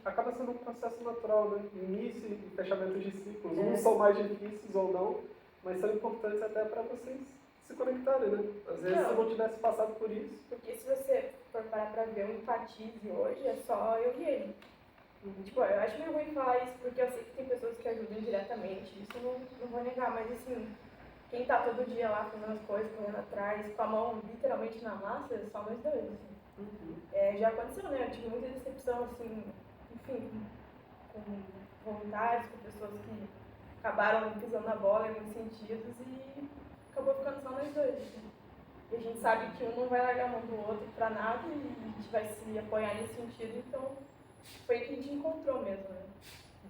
acaba sendo um processo natural, né? Início e fechamento de ciclos. Uns são mais difíceis ou não, mas são importantes até para vocês se conectarem, né? Às vezes, se não tivesse passado por isso... Porque se você for parar pra ver o Empatize hoje, é só eu e ele. Tipo, eu acho meio ruim falar isso, porque eu sei que tem pessoas que ajudam diretamente, isso eu não vou negar, mas assim, quem tá todo dia lá fazendo as coisas, correndo atrás, com a mão literalmente na massa, é só nós dois, assim. Já aconteceu, né? Eu tive muita decepção, assim, enfim, com voluntários, com pessoas que acabaram pisando na bola em muitos sentidos e acabou ficando só nós dois, assim. E a gente sabe que um não vai largar a mão do outro pra nada e a gente vai se apoiar nesse sentido, então foi o que a gente encontrou mesmo, né?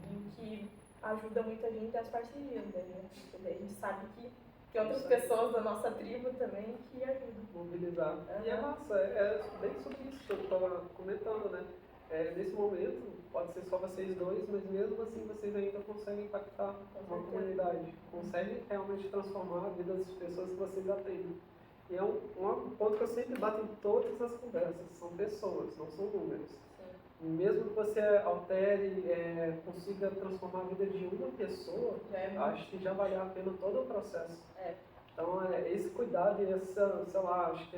E que ajuda muita gente as parcerias, né? Porque daí a gente sabe que tem outras pessoas da nossa tribo também que ajudam. Mobilizar. E é massa, é bem sobre isso que eu estava comentando, né? Nesse momento, pode ser só vocês dois, mas mesmo assim vocês ainda conseguem impactar uma comunidade, conseguem realmente transformar a vida das pessoas que vocês atendem. E é um ponto que eu sempre bato em todas as conversas, são pessoas, não são números. Sim. Mesmo que você altere, consiga transformar a vida de uma pessoa, acho que já valeu a pena todo o processo. Então, esse cuidado e essa, sei lá, acho que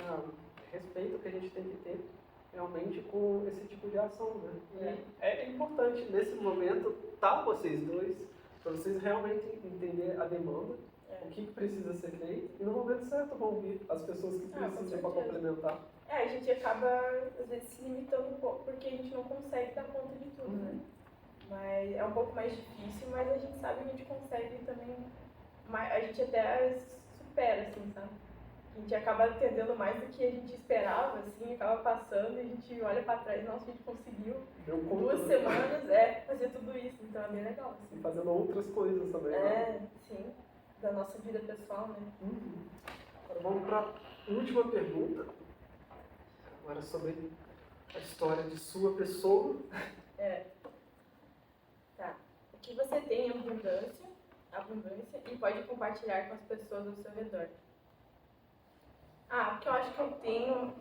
respeito que a gente tem que ter realmente com esse tipo de ação, né? E é importante, nesse momento, estar vocês dois, para vocês realmente entenderem a demanda, o que precisa ser feito, e no momento certo vão vir as pessoas que precisam para complementar. A gente acaba, às vezes, se limitando um pouco, porque a gente não consegue dar conta de tudo, né? Mas é um pouco mais difícil, mas a gente sabe que a gente consegue também, a gente até supera, assim, sabe? A gente acaba atendendo mais do que a gente esperava, assim, acaba passando e a gente olha pra trás, nossa, a gente conseguiu duas semanas fazer tudo isso, então é bem legal. Assim. E fazendo outras coisas também, né? Sim, da nossa vida pessoal, né? Agora vamos pra última pergunta, agora sobre a história de sua pessoa. Tá. O que você tem em abundância e pode compartilhar com as pessoas ao seu redor? Porque eu acho que eu tenho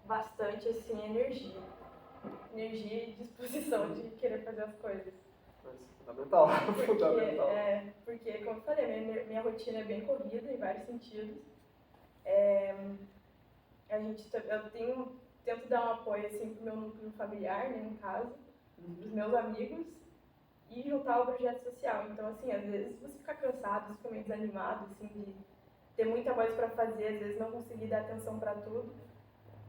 bastante, assim, energia. Energia e disposição de querer fazer as coisas. Fundamental. Porque, como eu falei, minha rotina é bem corrida em vários sentidos. Eu tento dar um apoio, assim, pro meu núcleo familiar, né, no caso, dos meus amigos, e juntar o projeto social. Então, assim, às vezes você fica cansado, você fica meio desanimado, assim, de ter muita coisa para fazer, às vezes não conseguir dar atenção para tudo,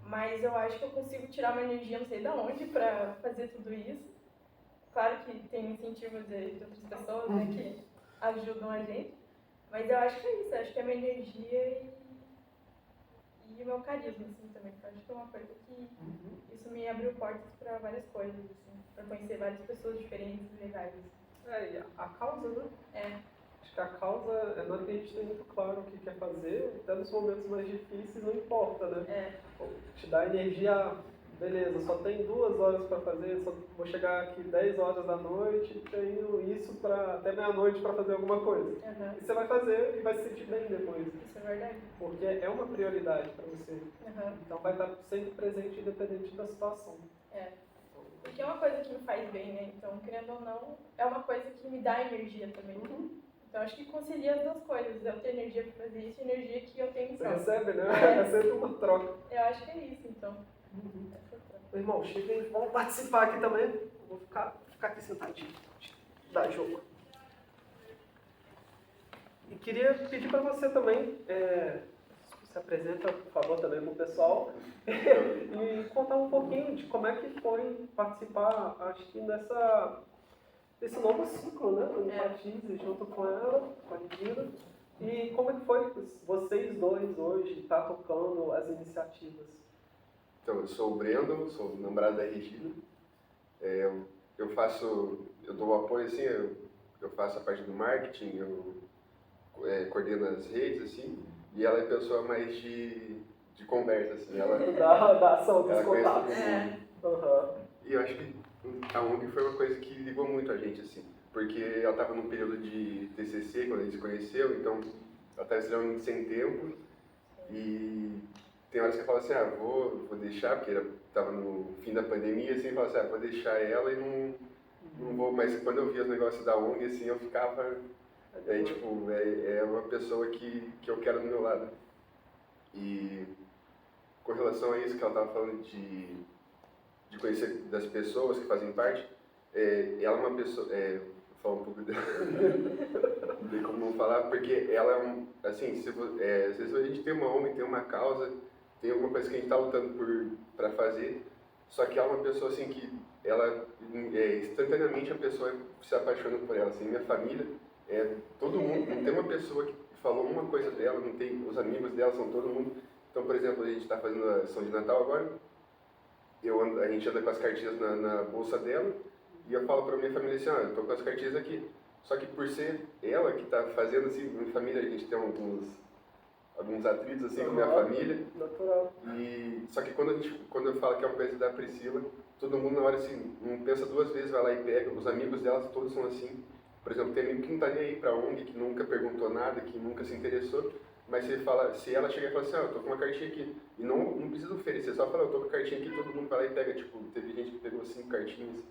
mas eu acho que eu consigo tirar uma energia, não sei de onde, para fazer tudo isso. Claro que tem incentivos de outras pessoas, né, que ajudam a gente, mas eu acho que é isso, eu acho que é a minha energia e o meu carisma, assim, também. Eu acho que é uma coisa que isso me abriu portas para várias coisas, assim, para conhecer várias pessoas diferentes e legais. E a causa, né? Acho que a causa é na hora que a gente tem muito claro o que quer fazer, até nos momentos mais difíceis não importa, né? Te dá energia, beleza, só tem 2 horas para fazer, só vou chegar aqui 10 horas da noite, tenho isso até meia-noite para fazer alguma coisa. E você vai fazer e vai se sentir bem depois. Isso é verdade. Porque é uma prioridade para você. Então vai estar sempre presente independente da situação. Porque é uma coisa que me faz bem, né? Então, querendo ou não, é uma coisa que me dá energia também. Então, acho que concilia as duas coisas. Eu tenho energia para fazer isso e energia que eu tenho em troca. Você recebe, né? É sempre uma troca. Eu acho que é isso, então. Meu irmão, chega aí, vamos participar aqui também. Eu vou ficar aqui sentadinho. Dá jogo. E queria pedir para você também, se apresenta, por favor, também para o pessoal, e contar um pouquinho de como é que foi participar, acho que desse novo ciclo, né? Do Empatize, junto com ela, com a Regina. E como é que foi vocês dois hoje estar tocando as iniciativas? Então, eu sou o Brendo, sou o namorado da Regina. Eu dou apoio, assim, eu faço a parte do marketing, eu coordeno as redes, assim, e ela é pessoa mais de conversa, assim, ela da ação, dos contatos. E eu acho que a ONG foi uma coisa que ligou muito a gente, assim, porque ela estava num período de TCC, quando a gente se conheceu, então ela estava extremamente sem tempo, e tem horas que eu falo assim, vou deixar, porque estava no fim da pandemia, assim, eu falo assim, vou deixar ela e não vou, mas quando eu via os negócios da ONG, assim, eu ficava, é uma pessoa que eu quero do meu lado. E com relação a isso que ela estava falando de conhecer das pessoas que fazem parte, ela é uma pessoa, vou falar um pouco dela, não tem como não falar, porque ela é assim, às vezes a gente tem uma ONG, tem uma causa, tem alguma coisa que a gente está lutando para fazer, só que ela é uma pessoa assim que ela instantaneamente a pessoa se apaixona por ela, assim, minha família, todo mundo, não tem uma pessoa que falou uma coisa dela, não tem, os amigos dela são todo mundo. Então, por exemplo, a gente está fazendo a sessão de Natal agora, a gente anda com as cartinhas na bolsa dela, e eu falo para minha família assim, eu tô com as cartinhas aqui. Só que por ser ela que está fazendo, assim, minha família, a gente tem alguns atritos assim com a minha família. Natural. Só que quando eu falo que é uma coisa da Priscila, todo mundo na hora assim, não pensa duas vezes, vai lá e pega. Os amigos dela todos são assim. Por exemplo, tem amigo que não tá nem aí pra ONG, que nunca perguntou nada, que nunca se interessou. Mas se ela chegar e falar assim, eu tô com uma cartinha aqui, e não precisa oferecer, só fala, eu tô com a cartinha aqui, todo mundo vai lá e pega. Tipo, teve gente que pegou 5 cartinhas,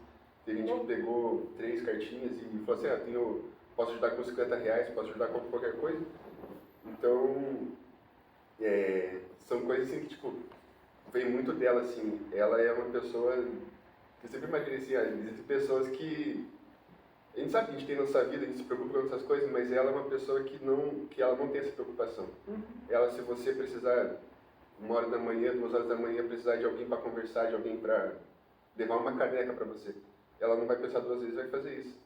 teve gente que pegou 3 cartinhas e falou assim, posso ajudar com R$50, posso ajudar com qualquer coisa. Então, são coisas assim que, tipo, vem muito dela, assim. Ela é uma pessoa que eu sempre imaginei assim, existem pessoas que a gente sabe que a gente tem nossa vida, a gente se preocupa com essas coisas, mas ela é uma pessoa que ela não tem essa preocupação. Ela, se você precisar, 1h da manhã, 2h da manhã, precisar de alguém para conversar, de alguém para levar uma caneca para você, ela não vai pensar 2 vezes, vai fazer isso.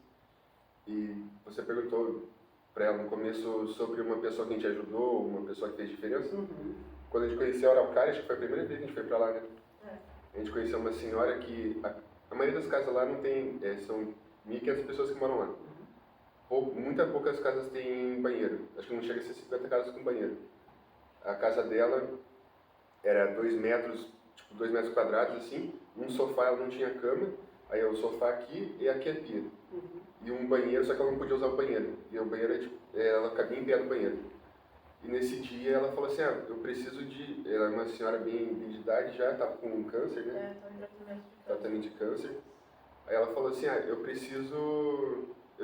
E você perguntou para ela no começo sobre uma pessoa que a gente ajudou, uma pessoa que fez diferença. Quando a gente conheceu a Araucária, acho que foi a primeira vez que a gente foi para lá, né? A gente conheceu uma senhora que, a maioria das casas lá não tem, são 1.500 pessoas que moram lá. Muitas poucas casas têm banheiro. Acho que não chega a ser 50 casas com banheiro. A casa dela era 2 metros, tipo 2 metros quadrados assim. Um sofá, ela não tinha cama. Aí é o sofá aqui e aqui é a pia. E um banheiro, só que ela não podia usar o banheiro. E o banheiro ela cabia em pé no banheiro. E nesse dia ela falou assim, eu preciso de... Ela é uma senhora bem de idade já, estava com câncer, né? Tratamento de câncer. Aí ela falou assim, eu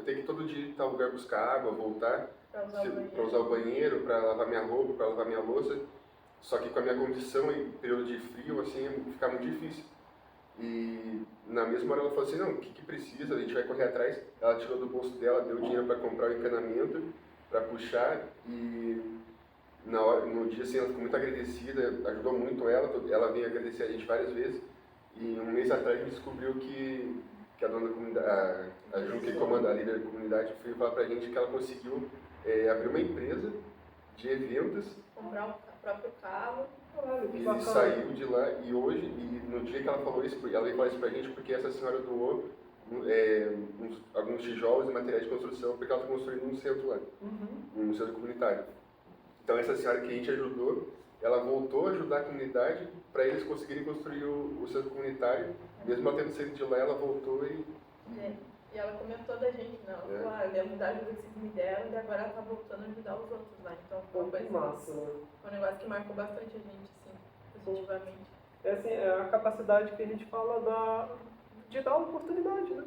tenho que todo dia ir em tal lugar buscar água, voltar, para usar o banheiro, para lavar minha roupa, para lavar minha louça. Só que com a minha condição em período de frio, assim, fica muito difícil. E na mesma hora ela falou assim, o que precisa, a gente vai correr atrás. Ela tirou do bolso dela, deu dinheiro para comprar o encanamento, para puxar, e no dia assim ela ficou muito agradecida, ajudou muito ela veio agradecer a gente várias vezes. E um mês atrás a gente descobriu que a dona da comunidade, a Ju, que comanda a líder da comunidade, foi falar pra gente que ela conseguiu abrir uma empresa de eventos. Comprar o próprio carro. E saiu de lá, e hoje, no dia que ela falou isso, ela veio falar isso pra gente porque essa senhora doou alguns tijolos e materiais de construção, porque ela está construindo um centro lá, um centro comunitário. Então essa senhora que a gente ajudou, ela voltou a ajudar a comunidade para eles conseguirem construir o centro comunitário. Mesmo ela tendo saído de lá, ela voltou e ela comentou da gente, não. Ela falou, eu lembro da ajuda que vocês me deram e agora ela tá voltando a ajudar os outros lá. Então foi uma coisa massa, né? Foi um negócio que marcou bastante a gente, assim, positivamente. É a capacidade que a gente fala de dar oportunidade, né?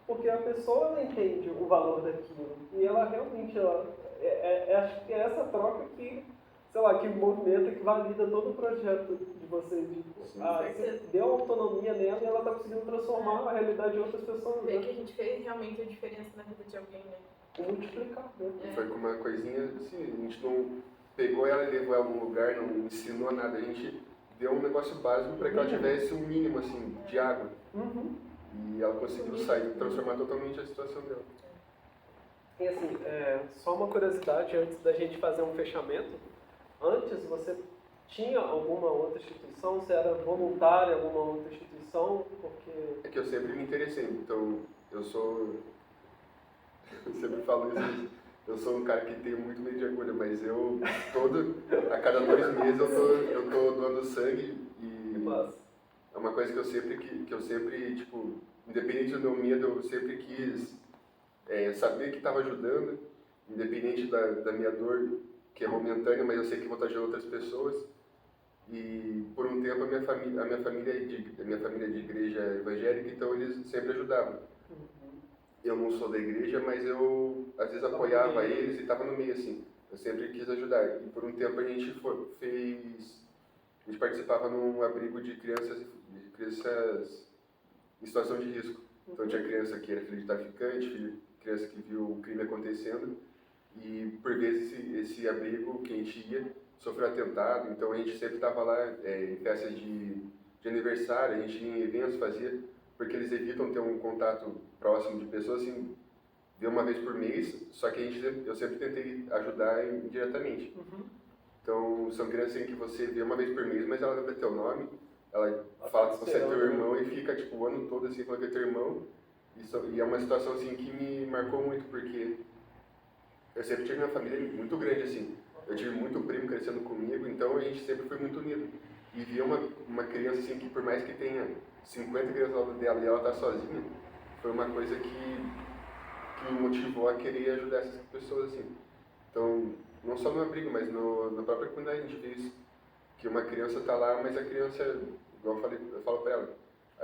Porque a pessoa ela entende o valor daquilo e ela realmente, acho que é essa troca que, sei lá, que movimenta, que valida todo o projeto de vocês. Você deu autonomia nela e ela está conseguindo transformar a realidade de outras pessoas. Ver que a gente fez realmente a diferença na vida de alguém, né? Multiplicar, né? Foi com uma coisinha assim, a gente não pegou ela e levou ela a algum lugar, não ensinou nada, a gente deu um negócio básico para que ela tivesse um mínimo assim, de água. E ela conseguiu sair, transformar totalmente a situação dela. E assim, só uma curiosidade antes da gente fazer um fechamento. Antes você tinha alguma outra instituição? Você era voluntário em alguma outra instituição? Porque... É que eu sempre me interessei, então eu sempre falo isso, eu sou um cara que tem muito medo de agulha, mas a cada 2 meses eu tô doando sangue e é uma coisa que eu sempre, tipo, independente do meu medo, eu sempre quis saber que estava ajudando, independente da minha dor, que é momentânea, mas eu sei que vou estar ajudando outras pessoas. E por um tempo a minha família é de igreja evangélica, então eles sempre ajudavam. Eu não sou da igreja, mas eu às vezes apoiava eles e estava no meio assim. Eu sempre quis ajudar. E por um tempo a gente participava num abrigo de crianças em situação de risco. Então tinha criança que era filho de traficante, criança que viu o crime acontecendo. E por vezes esse abrigo que a gente ia sofreu atentado, então a gente sempre estava lá em festas de aniversário, a gente ia em eventos, fazia, porque eles evitam ter um contato próximo de pessoas, assim, vê uma vez por mês, só que eu sempre tentei ajudar indiretamente. Então, são crianças em que você vê uma vez por mês, mas ela não vê teu nome, ela fala que você é teu irmão e fica tipo o ano todo assim falando que é teu irmão. E é uma situação assim que me marcou muito, porque eu sempre tive uma família muito grande assim. Eu tive muito primo crescendo comigo, então a gente sempre foi muito unido. E ver uma criança assim que por mais que tenha 50 crianças ao lado dela e ela tá sozinha, foi uma coisa que me motivou a querer ajudar essas pessoas assim. Então, não só no abrigo, mas na própria comunidade a gente vê isso. Que uma criança tá lá, mas a criança, igual eu falo pra ela,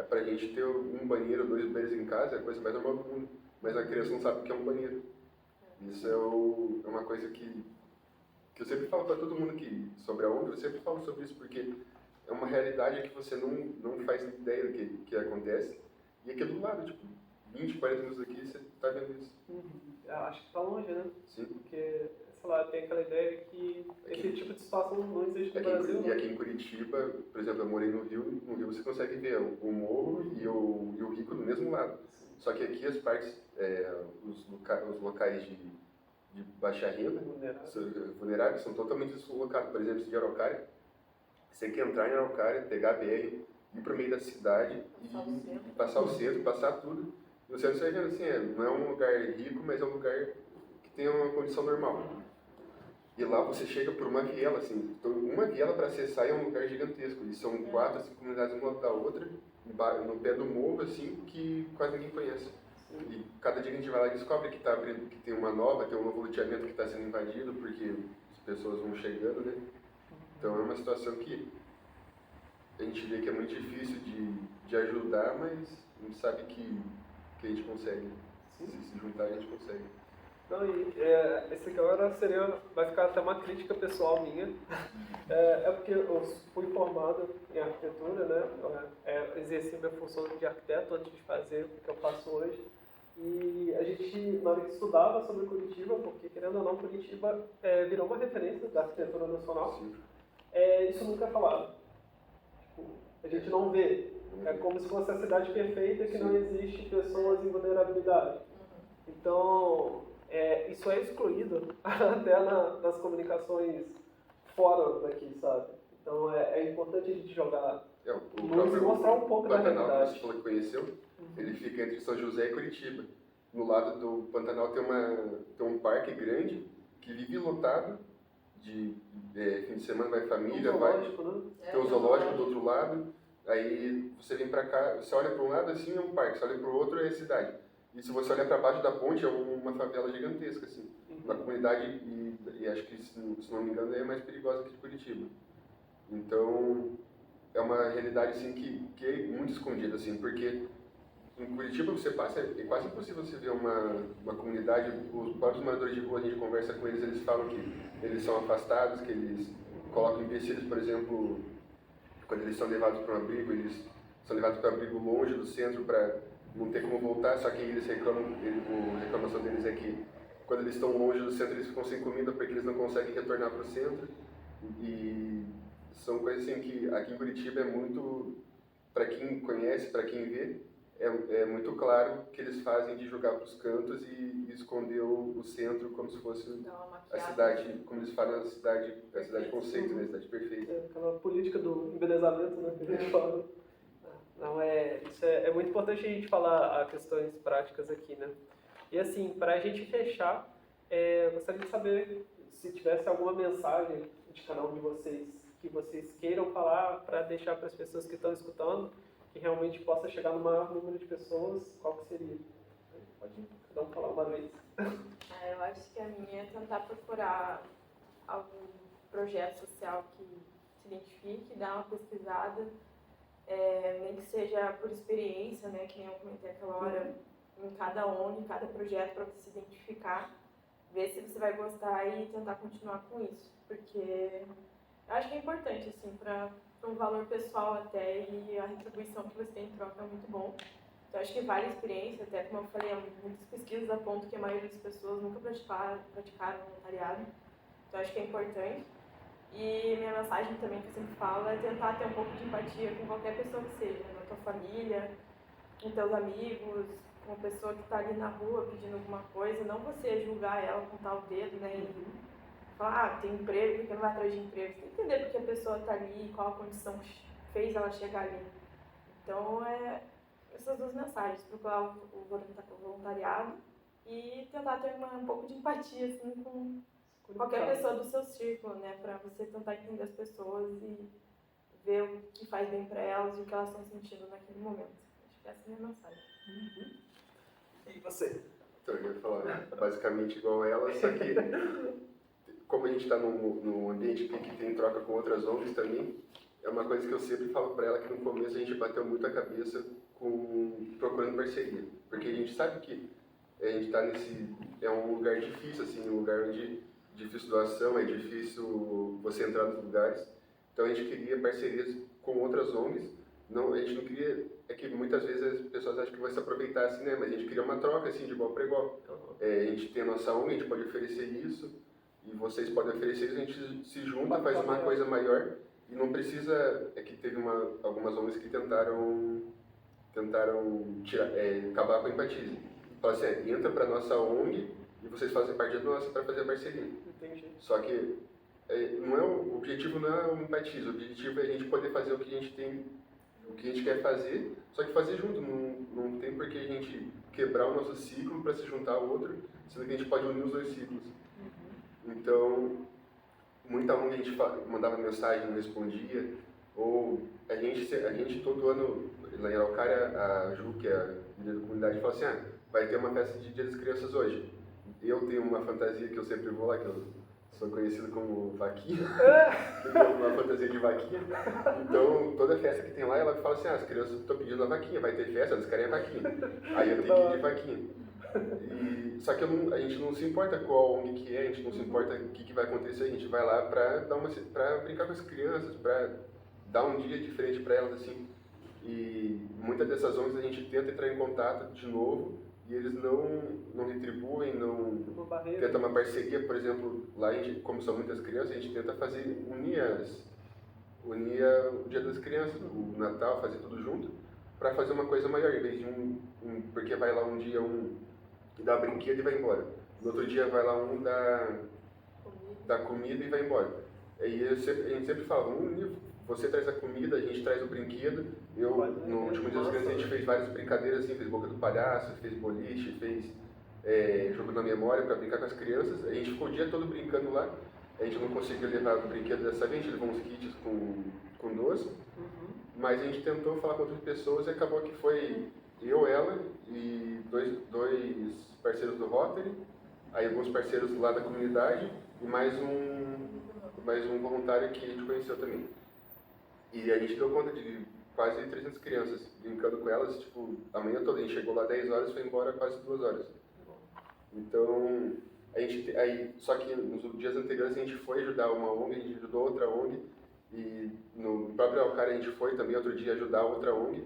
pra gente ter um banheiro, 2 banheiros em casa é a coisa mais normal do mundo. Mas a criança não sabe o que é um banheiro. Isso é uma coisa que eu sempre falo pra todo mundo sobre a ONG, eu sempre falo sobre isso, porque é uma realidade que você não faz ideia do que acontece. E aqui do lado, tipo, 20, 40 minutos aqui, você tá vendo isso. Acho que tá longe, né? Sim. Porque, sei lá, tem aquela ideia que esse tipo de situação não existe no Brasil. E aqui em Curitiba, por exemplo, eu morei no Rio você consegue ver o morro e o Rico do mesmo lado. Só que aqui as partes, os locais de baixa renda, vulneráveis, são totalmente deslocados. Por exemplo, de Araucária, você tem que entrar em Araucária, pegar a BR, ir para o meio da cidade e passar o centro, passar tudo. E o centro, você vai vendo assim, não é um lugar rico, mas é um lugar que tem uma condição normal. E lá você chega por uma viela, assim, então uma viela para acessar é um lugar gigantesco. E são 4, 5 comunidades uma da outra, no pé do morro, assim, que quase ninguém conhece. E cada dia que a gente vai lá e descobre que tá abrindo, que tem uma nova, tem um novo loteamento que está sendo invadido, porque as pessoas vão chegando, né? Então é uma situação que a gente vê que é muito difícil de ajudar, mas a gente sabe que a gente consegue. Se juntar, a gente consegue. Não, esse aqui agora vai ficar até uma crítica pessoal minha. É porque eu fui formado em arquitetura, né? Exerci minha função de arquiteto antes de fazer o que eu faço hoje. E a gente, na hora que estudava sobre Curitiba, porque querendo ou não, Curitiba virou uma referência da arquitetura nacional, isso nunca é falado. Tipo, a gente não vê. É como se fosse a cidade perfeita que não existe pessoas em vulnerabilidade. Então, isso é excluído até nas comunicações fora daqui, sabe? Então é importante a gente jogar luz e mostrar um pouco da Pantanal, realidade. que você falou que conheceu, ele fica entre São José e Curitiba. No lado do Pantanal tem um parque grande que vive lotado de fim de semana, vai família, zoológico, né? Tem um zoológico do outro lado. Aí você vem pra cá, você olha para um lado assim é um parque, você olha para o outro é a cidade. E se você olhar para baixo da ponte é uma favela gigantesca, assim. Uma comunidade, e acho que, se não me engano, é mais perigosa que de Curitiba. Então, é uma realidade, assim, que é muito escondida, assim, porque em Curitiba você passa, é quase impossível você ver uma comunidade, os próprios moradores de rua, a gente conversa com eles falam que eles são afastados, que eles colocam empecilhos, por exemplo, quando eles são levados para um abrigo, eles são levados para um abrigo longe do centro para não ter como voltar, só que eles reclamam, a reclamação deles é que quando eles estão longe do centro eles ficam sem comida porque eles não conseguem retornar para o centro. E são coisas assim que aqui em Curitiba é muito, para quem conhece, para quem vê, é muito claro que eles fazem de jogar para os cantos e esconder o centro como se fosse a cidade, como eles falam, a cidade conceito, né? A cidade perfeita. Aquela política do embelezamento, né, que a gente fala. Não, isso é muito importante a gente falar questões práticas aqui, né? E assim, para a gente fechar, gostaria de saber se tivesse alguma mensagem de cada um de vocês que vocês queiram falar para deixar para as pessoas que estão escutando, que realmente possa chegar no maior número de pessoas, qual que seria? Pode cada um falar uma vez. Eu acho que a minha é tentar procurar algum projeto social que se identifique, dar uma pesquisada, nem que seja por experiência, né, que nem eu comentei aquela hora, em cada ONG, em cada projeto, para você se identificar, ver se você vai gostar e tentar continuar com isso, porque eu acho que é importante, assim, para um valor pessoal até, e a retribuição que você tem em troca é muito bom. Então, acho que vale a experiência, até como eu falei, muitas pesquisas apontam que a maioria das pessoas nunca praticaram voluntariado, então acho que é importante. E minha mensagem também, que eu sempre falo, é tentar ter um pouco de empatia com qualquer pessoa que seja, na tua família, com teus amigos, uma pessoa que está ali na rua pedindo alguma coisa, não você julgar ela, apontar o dedo, né? E falar, tem emprego, por que não vai atrás de emprego? Você tem que entender porque a pessoa está ali, qual a condição que fez ela chegar ali. Então, essas duas mensagens, procurar o voluntariado e tentar ter um pouco de empatia, assim, com qualquer pessoa do seu círculo, né? Para você tentar entender as pessoas e ver o que faz bem para elas e o que elas estão sentindo naquele momento. Acho que essa é a minha mensagem. E você? Então, eu ia falar, né? Basicamente igual ela, só que como a gente está num ambiente que tem troca com outras ONGs também, é uma coisa que eu sempre falo para ela, que no começo a gente bateu muito a cabeça procurando parceria, porque a gente sabe que a gente está é um lugar difícil, assim, um lugar onde é difícil doação, é difícil você entrar nos lugares, então a gente queria parcerias com outras ONGs, não, a gente não queria, é que muitas vezes as pessoas acham que vai se aproveitar assim, né, mas a gente queria uma troca assim, de igual para igual, a gente tem a nossa ONG, a gente pode oferecer isso, e vocês podem oferecer isso, a gente se junta, faz uma coisa maior, e não precisa, é que teve algumas ONGs que tentaram acabar com a empatia. Fala assim, entra para nossa ONG e vocês fazem parte da nossa para fazer a parceria. Entendi. Só que o objetivo não é o empatia, o objetivo é a gente poder fazer o que a gente tem, o que a gente quer fazer, só que fazer junto. Não tem por que a gente quebrar o nosso ciclo para se juntar ao outro, sendo que a gente pode unir os dois ciclos. Então, muita ONG a gente mandava mensagem, não respondia, ou a gente todo ano, lá em Araucária, a Ju, que é a líder da comunidade, fala assim, vai ter uma festa de Dia das Crianças hoje. Eu tenho uma fantasia que eu sempre vou lá, que eu sou conhecido como Vaquinha, eu tenho uma fantasia de Vaquinha, então toda festa que tem lá, ela fala assim, as crianças estão pedindo a Vaquinha, vai ter festa, eles querem a Vaquinha. Aí eu tenho que ir de Vaquinha. Só que a gente não se importa qual ONG que é, a gente não se importa o que vai acontecer, a gente vai lá para brincar com as crianças, para dar um dia diferente para elas, assim. E muitas dessas ONGs a gente tenta entrar em contato de novo e eles não retribuem, não tenta uma parceria, por exemplo, lá a gente, como são muitas crianças, a gente tenta unir o Dia das Crianças, o Natal, fazer tudo junto, para fazer uma coisa maior, em vez de porque vai lá um dia que dá brinquedo e vai embora. No outro dia vai lá da comida e vai embora. E a gente sempre fala, você traz a comida, a gente traz o brinquedo. No último Dia das Crianças a gente fez várias brincadeiras, assim, fez boca do palhaço, fez boliche, fez jogo da memória para brincar com as crianças. A gente ficou o dia todo brincando lá. A gente não conseguiu levar o brinquedo dessa vez, a gente levou uns kits com doce. Mas a gente tentou falar com outras pessoas e acabou que foi eu, ela e dois parceiros do Rotary, aí alguns parceiros lá da comunidade e mais um voluntário que a gente conheceu também. E a gente deu conta de quase 300 crianças, brincando com elas, tipo, a manhã toda. A gente chegou lá 10 horas e foi embora quase 2 horas. Então, só que nos dias anteriores a gente foi ajudar uma ONG, a gente ajudou outra ONG, e no próprio Araucária a gente foi também outro dia ajudar outra ONG.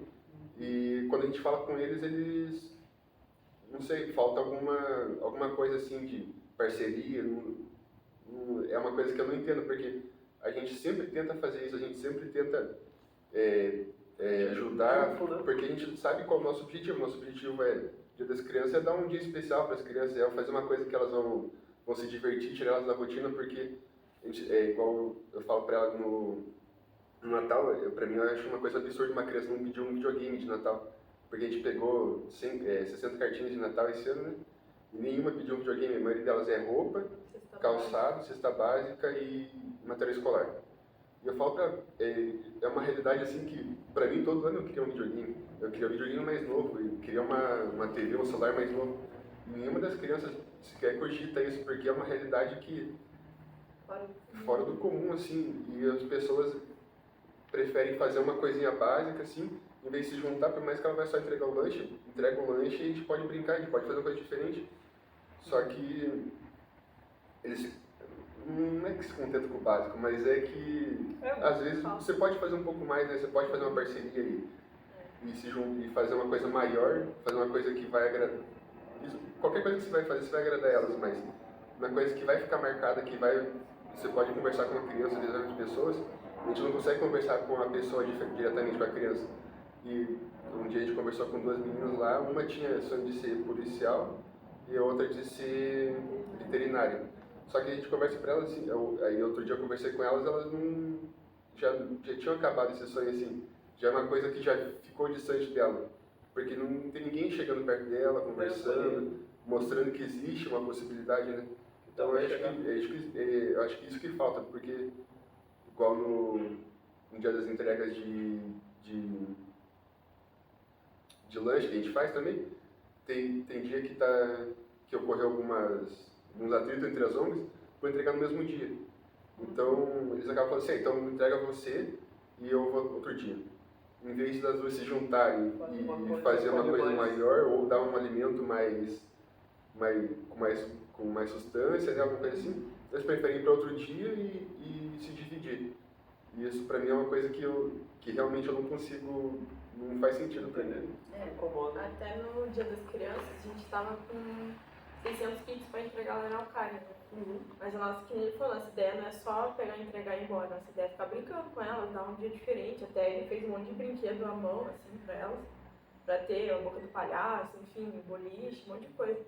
E quando a gente fala com eles, não sei, falta alguma coisa assim de parceria, é uma coisa que eu não entendo, porque a gente sempre tenta fazer isso, a gente sempre tenta ajudar, porque a gente sabe qual é o nosso objetivo. Nosso objetivo Dia das Crianças, é dar um dia especial para as crianças, é fazer uma coisa que elas vão se divertir, tirar elas da rotina, porque igual eu falo para elas no Natal, para mim eu acho uma coisa absurda uma criança não pedir um videogame de Natal, porque a gente pegou 60 cartinhas de Natal esse ano, né? E nenhuma pediu um videogame, a maioria delas é roupa, calçado, cesta básica e material escolar. E eu falo para é uma realidade assim que, para mim, todo ano eu queria um videogame. Eu queria um videogame mais novo, eu queria uma TV, um celular mais novo. E nenhuma das crianças sequer cogita isso, porque é uma realidade que fora do comum, assim, e as pessoas preferem fazer uma coisinha básica, assim, em vez de se juntar, por mais que ela vai só entregar o lanche, entrega o lanche e a gente pode brincar, a gente pode fazer uma coisa diferente. Só que eles não é que se contentam com o básico, mas é que às vezes você pode fazer um pouco mais, né? Você pode fazer uma parceria e fazer uma coisa maior, fazer uma coisa que vai agradar. Qualquer coisa que você vai fazer, você vai agradar elas, mas uma coisa que vai ficar marcada, você pode conversar com uma criança, às vezes, pessoas, a gente não consegue conversar com a pessoa diretamente com a criança. E um dia a gente conversou com duas meninas lá, uma tinha sonho de ser policial e a outra de ser veterinária. Só que a gente conversa para elas, assim, aí outro dia eu conversei com elas não, já tinham acabado esse sonho, assim, já é uma coisa que já ficou distante dela, porque não tem ninguém chegando perto dela, conversando, mostrando que existe uma possibilidade, né? Então eu acho que isso que falta, porque igual no dia das entregas de lanche que a gente faz também, tem dia que ocorreu alguns atritos entre as ONGs, vou entregar no mesmo dia. Então, eles acabam falando assim, então entrega você e eu vou outro dia. Em vez das duas se juntarem e fazer uma coisa maior, ou dar um alimento com mais substância, né, alguma coisa assim, eles preferem ir para outro dia e se dividir. E isso para mim é uma coisa que realmente eu não consigo, não faz sentido para mim. Até no Dia das Crianças, a gente estava com 600 kits para entregar lá na Araucária, né? Mas a nossa, que ele falou, nossa ideia não é só pegar, entregar e ir embora, nossa ideia é ficar brincando com elas, dar um dia diferente. Até ele fez um monte de brinquedo à mão, assim, para elas, para ter a boca do palhaço, enfim, boliche, um monte de coisa.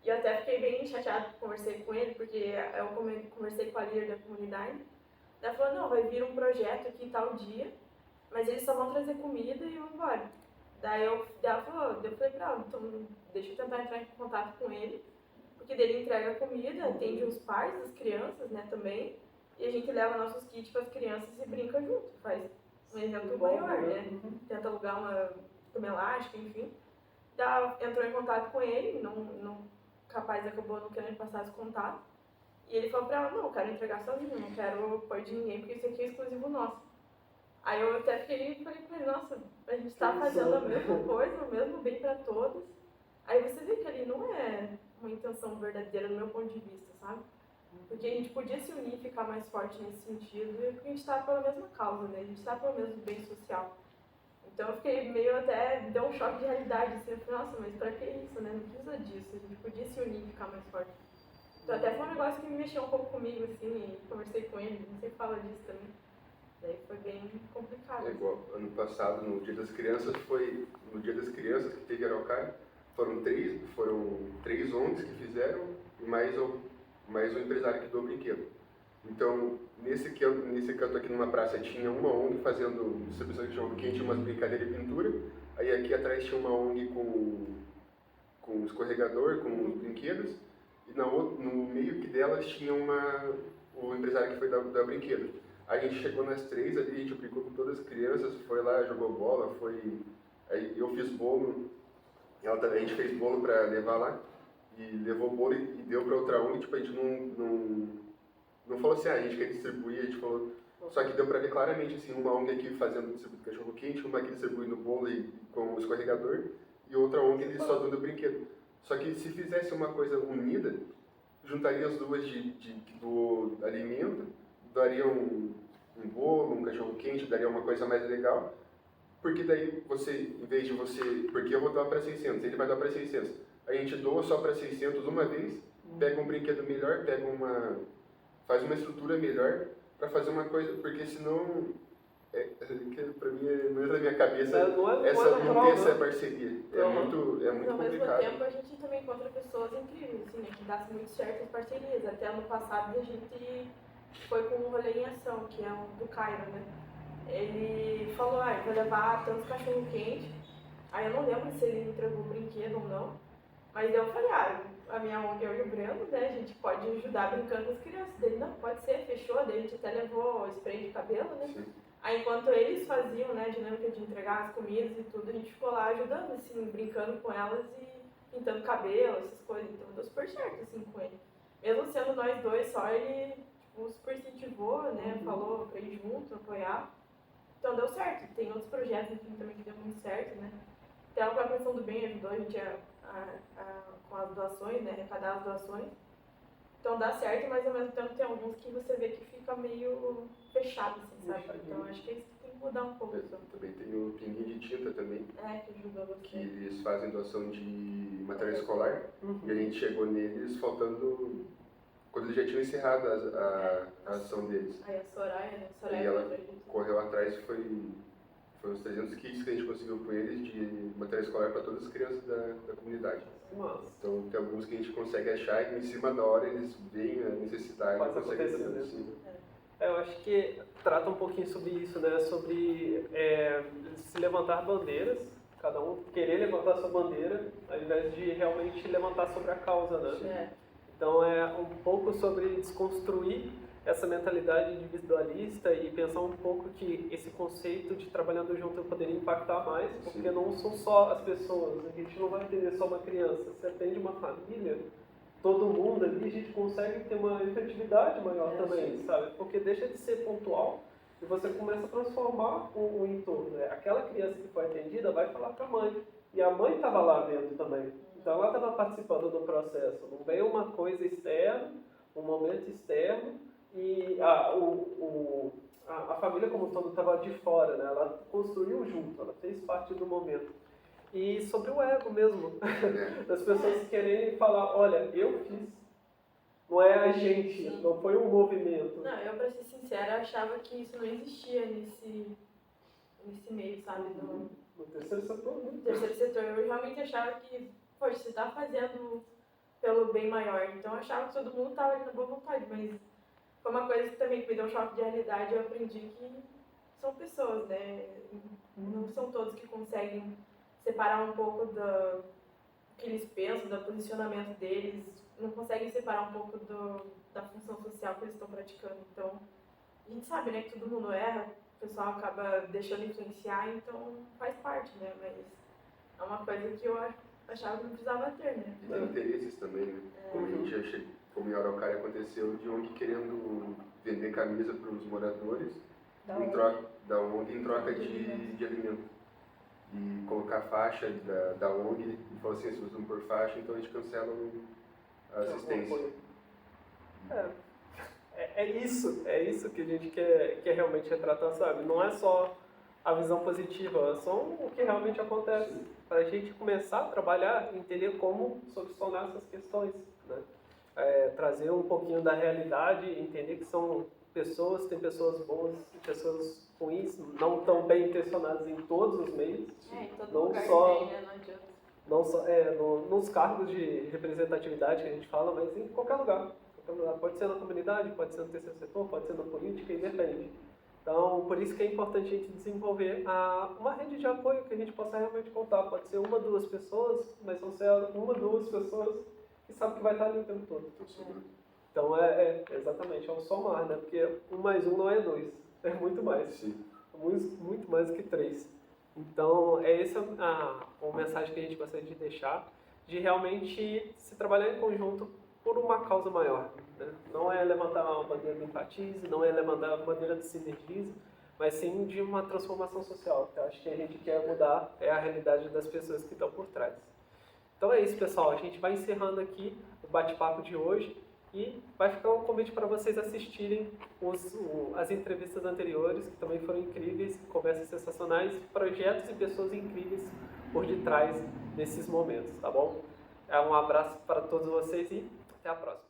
E eu até fiquei bem chateada, conversei com ele, porque eu conversei com a líder da comunidade. Ela falou, não, vai vir um projeto aqui tal dia, mas eles só vão trazer comida e vão embora. Ela falou, eu falei pra ela, então deixa eu tentar entrar em contato com ele, porque dele entrega comida, atende os pais das crianças, né, também, e a gente leva nossos kits para as crianças e brinca junto, faz um evento maior, né, tenta alugar uma cama elástica, enfim. Entrou em contato com ele, capaz acabou não querendo passar esse contato, e ele falou pra ela, não, eu quero entregar sozinho, não quero pôr de ninguém, porque isso aqui é exclusivo nosso. Aí eu até falei pra ele, nossa, a gente tá fazendo a mesma coisa, o mesmo bem pra todos. Aí você vê que ali não é uma intenção verdadeira, do meu ponto de vista, sabe? Porque a gente podia se unir e ficar mais forte nesse sentido, e porque a gente tá pela mesma causa, né? A gente tá pelo mesmo bem social. Então eu fiquei deu um choque de realidade, assim, eu falei, nossa, mas pra que isso, né? Não precisa disso, a gente podia se unir e ficar mais forte. Então até foi um negócio que me mexeu um pouco comigo, assim, e conversei com ele, não sei fala disso também. Daí foi bem complicado. É igual, ano passado, no Dia das Crianças, que teve Araucária, foram três ONGs que fizeram e mais um empresário que doou brinquedo. Então, nesse canto aqui numa praça tinha uma ONG fazendo distribuição de jogo quente, umas brincadeiras de pintura, aí aqui atrás tinha uma ONG com escorregador, com os brinquedos, e no meio que delas tinha o empresário que foi dar brinquedo. A gente chegou nas três ali, a gente brincou com todas as crianças, foi lá, jogou bola, aí eu fiz bolo, a gente fez bolo para levar lá, e levou o bolo e deu para outra ONG, tipo, a gente não falou assim, a gente quer distribuir, a gente falou, só que deu para ver claramente, assim, uma ONG aqui fazendo distribuindo cachorro quente, uma aqui distribuindo bolo com o escorregador, e outra ONG ali só dando brinquedo. Só que se fizesse uma coisa unida, juntaria as duas do alimento, daria um bolo, um cachorro quente, daria uma coisa mais legal, porque daí porque eu vou doar para 600, ele vai doar para 600, a gente doa só para 600 uma vez, pega um brinquedo melhor, faz uma estrutura melhor para fazer uma coisa, porque senão, para mim, não entra na minha cabeça não ter essa parceria, é muito Mas ao mesmo complicado. tempo a gente também encontra pessoas incríveis, assim, né, que dá muito certo as parcerias. Até ano passado a gente foi com um rolê em ação, que é um do Cairo, né? Ele falou, eu vou levar tantos cachorro quente. Aí eu não lembro se ele entregou o brinquedo ou não. Mas eu falei, a minha ONG, eu e o Breno, né, a gente pode ajudar brincando com as crianças. Dele, não, pode ser, fechou. Daí a gente até levou spray de cabelo, né? Sim. Aí enquanto eles faziam, né, a dinâmica de entregar as comidas e tudo, a gente ficou lá ajudando, assim, brincando com elas e pintando cabelo, essas coisas. Então deu super certo, assim, com ele. Mesmo sendo nós dois só, ele super incentivou, né, falou pra ir junto, apoiar. Então deu certo. Tem outros projetos aqui também que deu muito certo, né. Até a própria Ação do Bem ajudou a gente com as doações, né, arrecadar as doações. Então dá certo, mas ao mesmo tempo tem alguns que você vê que fica meio fechado, assim, sabe? Então acho que é isso que tem que mudar um pouco. Também tem o Pinguim de Tinta também. Que ajudou você. Que eles fazem doação de material escolar. E a gente chegou neles faltando, quando eles já tinham encerrado a ação deles. Aí a Soraya, né? E ela correu atrás e Foram os 300 kits que a gente conseguiu com eles de material escolar para todas as crianças da comunidade. Nossa. Então tem alguns que a gente consegue achar e em cima da hora eles veem a necessidade e conseguem fazer assim. Eu acho que trata um pouquinho sobre isso, né? Sobre se levantar bandeiras, cada um querer levantar sua bandeira, ao invés de realmente levantar sobre a causa, né? Então é um pouco sobre desconstruir essa mentalidade individualista e pensar um pouco que esse conceito de trabalhando junto poderia impactar mais, porque não são só as pessoas, a gente não vai atender só uma criança, você atende uma família, todo mundo ali, a gente consegue ter uma efetividade maior também, sabe? Porque deixa de ser pontual e você começa a transformar o entorno, né? Aquela criança que foi atendida vai falar para a mãe, e a mãe estava lá dentro também, então ela estava participando do processo, não veio uma coisa externa, um momento externo, e a família como um todo estava de fora, né? Ela construiu junto, ela fez parte do momento. E sobre o ego mesmo, das pessoas quererem falar, olha, eu fiz, não é a gente, não foi um movimento. Não, eu pra ser sincera, achava que isso não existia nesse meio, sabe? No terceiro setor, né? No terceiro setor, eu realmente achava que, poxa, você tá fazendo pelo bem maior, então eu achava que todo mundo tava ali na boa vontade, mas foi uma coisa que também me deu um choque de realidade, eu aprendi que são pessoas, né? Não são todos que conseguem separar um pouco do que eles pensam, do posicionamento deles, não conseguem separar um pouco da função social que eles estão praticando. Então, a gente sabe, né, que todo mundo erra, o pessoal acaba deixando influenciar, então faz parte, né? Mas é uma coisa que eu achava que não precisava ter, né? E tem interesses também, né? Como a gente achei, como em Araucária aconteceu, de ONG querendo vender camisa para os moradores da ONG em troca de alimento. E colocar faixa da ONG e falar assim, se vocês não pôr faixa, então a gente cancela a assistência. É isso que a gente quer realmente retratar, sabe? Não é só a visão positiva, é só o que realmente acontece. Para a gente começar a trabalhar e entender como solucionar essas questões, né? Trazer um pouquinho da realidade, entender que são pessoas, tem pessoas boas e pessoas ruins, não tão bem intencionadas em todos os meios. Em todo não lugar só tem, né? Não adianta. Não só nos cargos de representatividade que a gente fala, mas em qualquer lugar. Pode ser na comunidade, pode ser no terceiro setor, pode ser na política, independe. Então, por isso que é importante a gente desenvolver uma rede de apoio que a gente possa realmente contar. Pode ser uma, duas pessoas, mas vão ser uma, duas pessoas que sabem que vai estar ali o tempo todo. Então, exatamente, é um somar, né? Porque 1 mais 1 não é 2, é muito mais. Sim. Muito mais do que 3. Então, essa a mensagem que a gente gostaria de deixar, de realmente se trabalhar em conjunto por uma causa maior. Né? Não é levantar uma bandeira do Empatize, não é levantar uma bandeira do Sinergize, mas sim de uma transformação social. Eu acho que a gente quer mudar a realidade das pessoas que estão por trás. Então é isso, pessoal. A gente vai encerrando aqui o bate-papo de hoje e vai ficar um convite para vocês assistirem as entrevistas anteriores, que também foram incríveis, conversas sensacionais, projetos e pessoas incríveis por detrás desses momentos, tá bom? Um abraço para todos vocês e até a próxima.